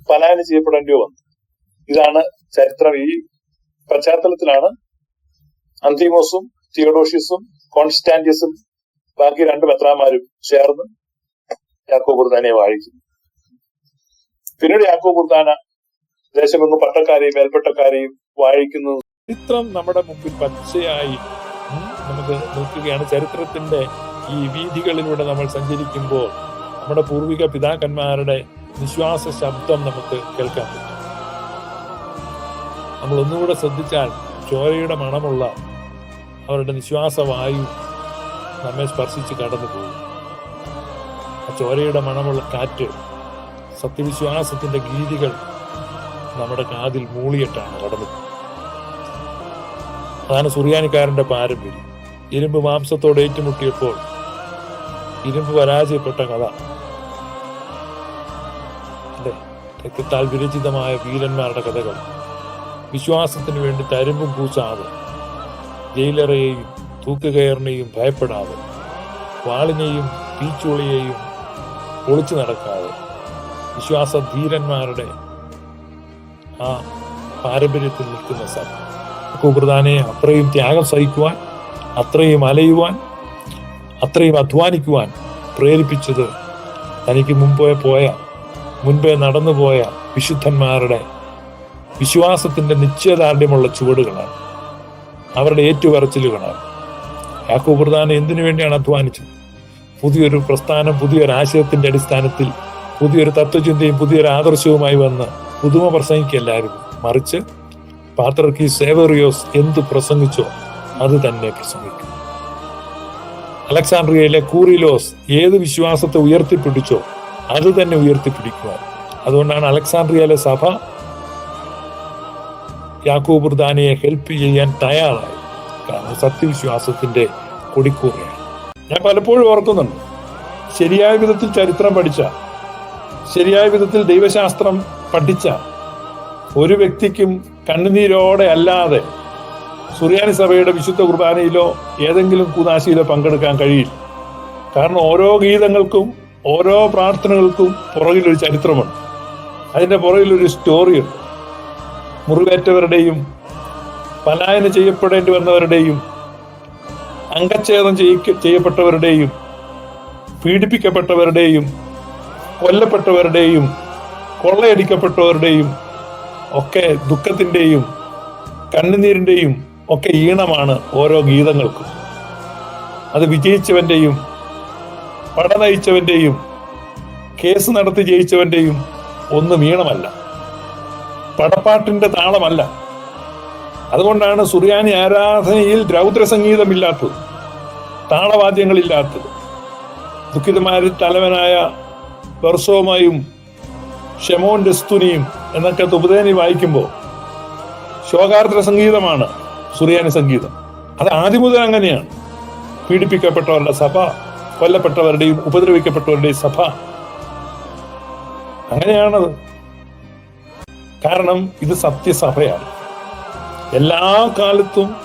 പലായനം ചെയ്യപ്പെടേണ്ടിയോ വന്നു. ഇതാണ് ചരിത്രം. ഈ പശ്ചാത്തലത്തിലാണ് അന്തിമോസും തിയഡോഷ്യസും കോൺസ്റ്റാന്റിയസും ബാക്കി 2 മെത്രാന്മാരും ചേർന്ന് യാക്കോബ് ബുർദാനയെ വാഴിക്കുന്നു. പിന്നീട് യാക്കോബ് ബുർദാന ദേശമെങ്ങും പട്ടക്കാരെയും മേൽപ്പട്ടക്കാരെയും വാഴിക്കുന്നു. ചരിത്രം നമ്മുടെ മുമ്പിൽ പച്ചയായി നമുക്ക് നോക്കുകയാണ്. ചരിത്രത്തിന്റെ ഈ വീഥികളിലൂടെ നമ്മൾ സഞ്ചരിക്കുമ്പോൾ നമ്മുടെ പൂർവിക പിതാക്കന്മാരുടെ വിശ്വാസ ശബ്ദം നമുക്ക് കേൾക്കാൻ പറ്റും. നമ്മൾ ഒന്നുകൂടെ ശ്രദ്ധിച്ചാൽ ചോരയുടെ മണമുള്ള അവരുടെ നിശ്വാസവായു നമ്മെ സ്പർശിച്ച് കടന്നു പോകും. ആ ചോരയുടെ മണമുള്ള കാറ്റ്, സത്യവിശ്വാസത്തിന്റെ ഗീതികൾ നമ്മുടെ കാതിൽ മൂളിയിട്ടാണ് കടന്നു പോകുന്നത്. അതാണ് സുറിയാനിക്കാരന്റെ പാരമ്പര്യം. ഇരുമ്പ് മാംസത്തോട് ഏറ്റുമുട്ടിയപ്പോൾ ഇരുമ്പ് പരാജയപ്പെട്ട കഥ അല്ലെ? രക്തത്താൽ വിരചിതമായ വീരന്മാരുടെ കഥകൾ. വിശ്വാസത്തിന് വേണ്ടി തരുമ്പും കൂസാതെ, ജയിലറയെയും തൂക്കുകയറിനെയും ഭയപ്പെടാതെ, വാളിനെയും തീച്ചൂളിയെയും ഒളിച്ചു നടക്കാതെ, വിശ്വാസ ധീരന്മാരുടെ ആ പാരമ്പര്യത്തിൽ നിൽക്കുന്ന സഭ യാക്കോബ് അത്രയും ത്യാഗം സഹിക്കുവാൻ, അത്രയും അലയുവാൻ, അത്രയും അധ്വാനിക്കുവാൻ പ്രേരിപ്പിച്ചത് തനിക്ക് മുൻപേ നടന്നുപോയ വിശുദ്ധന്മാരുടെ വിശ്വാസത്തിന്റെ നിശ്ചയദാർഢ്യമുള്ള ചുവടുകളാണ്, അവരുടെ ഏറ്റുപറച്ചിലുകളാണ്. യാക്കോബ് എന്തിനു വേണ്ടിയാണ് അധ്വാനിച്ചത്? പുതിയൊരു പ്രസ്ഥാനം, പുതിയൊരു ആശയത്തിന്റെ അടിസ്ഥാനത്തിൽ പുതിയൊരു തത്വചിന്തയും പുതിയൊരു ആദർശവുമായി വന്ന് പുതുമ പ്രസംഗിക്കല്ലായിരുന്നു. മറിച്ച് പാത്രിയർക്കീസ് സേവേറിയോസ് എന്ത് പ്രസംഗിച്ചോ അത് തന്നെ പ്രസംഗിക്കും. അലക്സാണ്ട്രിയയിലെ കൂറിലോസ് ഏത് വിശ്വാസത്തെ ഉയർത്തിപ്പിടിച്ചോ അത് തന്നെ ഉയർത്തിപ്പിടിക്കുവാൻ. അതുകൊണ്ടാണ് അലക്സാണ്ട്രിയയിലെ സഭ യാക്കോബ് ബുർദാനയെ ഹെൽപ്പ് ചെയ്യാൻ തയ്യാറായി. കാരണം സത്യവിശ്വാസത്തിന്റെ കൊടിക്കൂറയാണ്. ഞാൻ പലപ്പോഴും ഓർക്കുന്നുണ്ട്, ശരിയായ വിധത്തിൽ ചരിത്രം പഠിച്ച, ശരിയായ വിധത്തിൽ ദൈവശാസ്ത്രം പഠിച്ച ഒരു വ്യക്തിക്കും കണ്ണുനീരോടെ അല്ലാതെ സുറിയാനി സഭയുടെ വിശുദ്ധ കുർബാനയിലോ ഏതെങ്കിലും കൂദാശയിലോ പങ്കെടുക്കാൻ കഴിയില്ല. കാരണം ഓരോ ഗീതങ്ങൾക്കും ഓരോ പ്രാർത്ഥനകൾക്കും പുറകിലൊരു ചരിത്രമുണ്ട്, അതിന്റെ പുറകിലൊരു സ്റ്റോറിയുണ്ട്. മുറിവേറ്റവരുടെയും പലായനം ചെയ്യപ്പെടേണ്ടി വന്നവരുടെയും അംഗച്ഛേദം ചെയ്യപ്പെട്ടവരുടെയും പീഡിപ്പിക്കപ്പെട്ടവരുടെയും കൊല്ലപ്പെട്ടവരുടെയും കൊള്ളയടിക്കപ്പെട്ടവരുടെയും ഒക്കെ ദുഃഖത്തിന്റെയും കണ്ണുനീരിന്റെയും ഒക്കെ ഈണമാണ് ഓരോ ഗീതങ്ങൾക്കും. അത് വിജയിച്ചവന്റെയും പടനയിച്ചവന്റെയും കേസ് നടത്തി ജയിച്ചവന്റെയും ഒന്നും ഈണമല്ല, പടപ്പാട്ടിന്റെ താളമല്ല. അതുകൊണ്ടാണ് സുറിയാനി ആരാധനയിൽ രൗദ്രസംഗീതമില്ലാത്തത്. താളവാദ്യങ്ങളില്ലാത്തത്. ദുഃഖിതമാരിൽ തലവനായ ബർസോമയും ഷെമോൻ ഡെസ്തുനിയും എന്നൊക്കെ തുബദേനി വായിക്കുമ്പോൾ ശോകാർദ്ര സംഗീതമാണ് സുറിയാനി സംഗീതം. അത് ആദ്യം മുതൽ അങ്ങനെയാണ്. പീഡിപ്പിക്കപ്പെട്ടവരുടെ സഭ, കൊല്ലപ്പെട്ടവരുടെയും ഉപദ്രവിക്കപ്പെട്ടവരുടെയും സഭ, അങ്ങനെയാണത്. കാരണം ഇത് സത്യസഭയാണ്. എല്ലാ കാലത്തും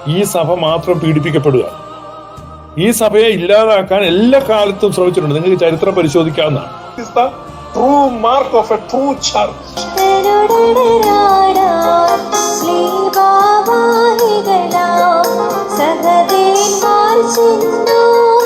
ഈ സഭ മാത്രം പീഡിപ്പിക്കപ്പെടുക. ഈ സഭയെ ഇല്ലാതാക്കാൻ എല്ലാ കാലത്തും ശ്രമിച്ചിട്ടുണ്ട്. നിങ്ങൾക്ക് ചരിത്രം പരിശോധിക്കാവുന്നതാണ്. True mark of a true church. സഹദേന്മാർ ചെന്നു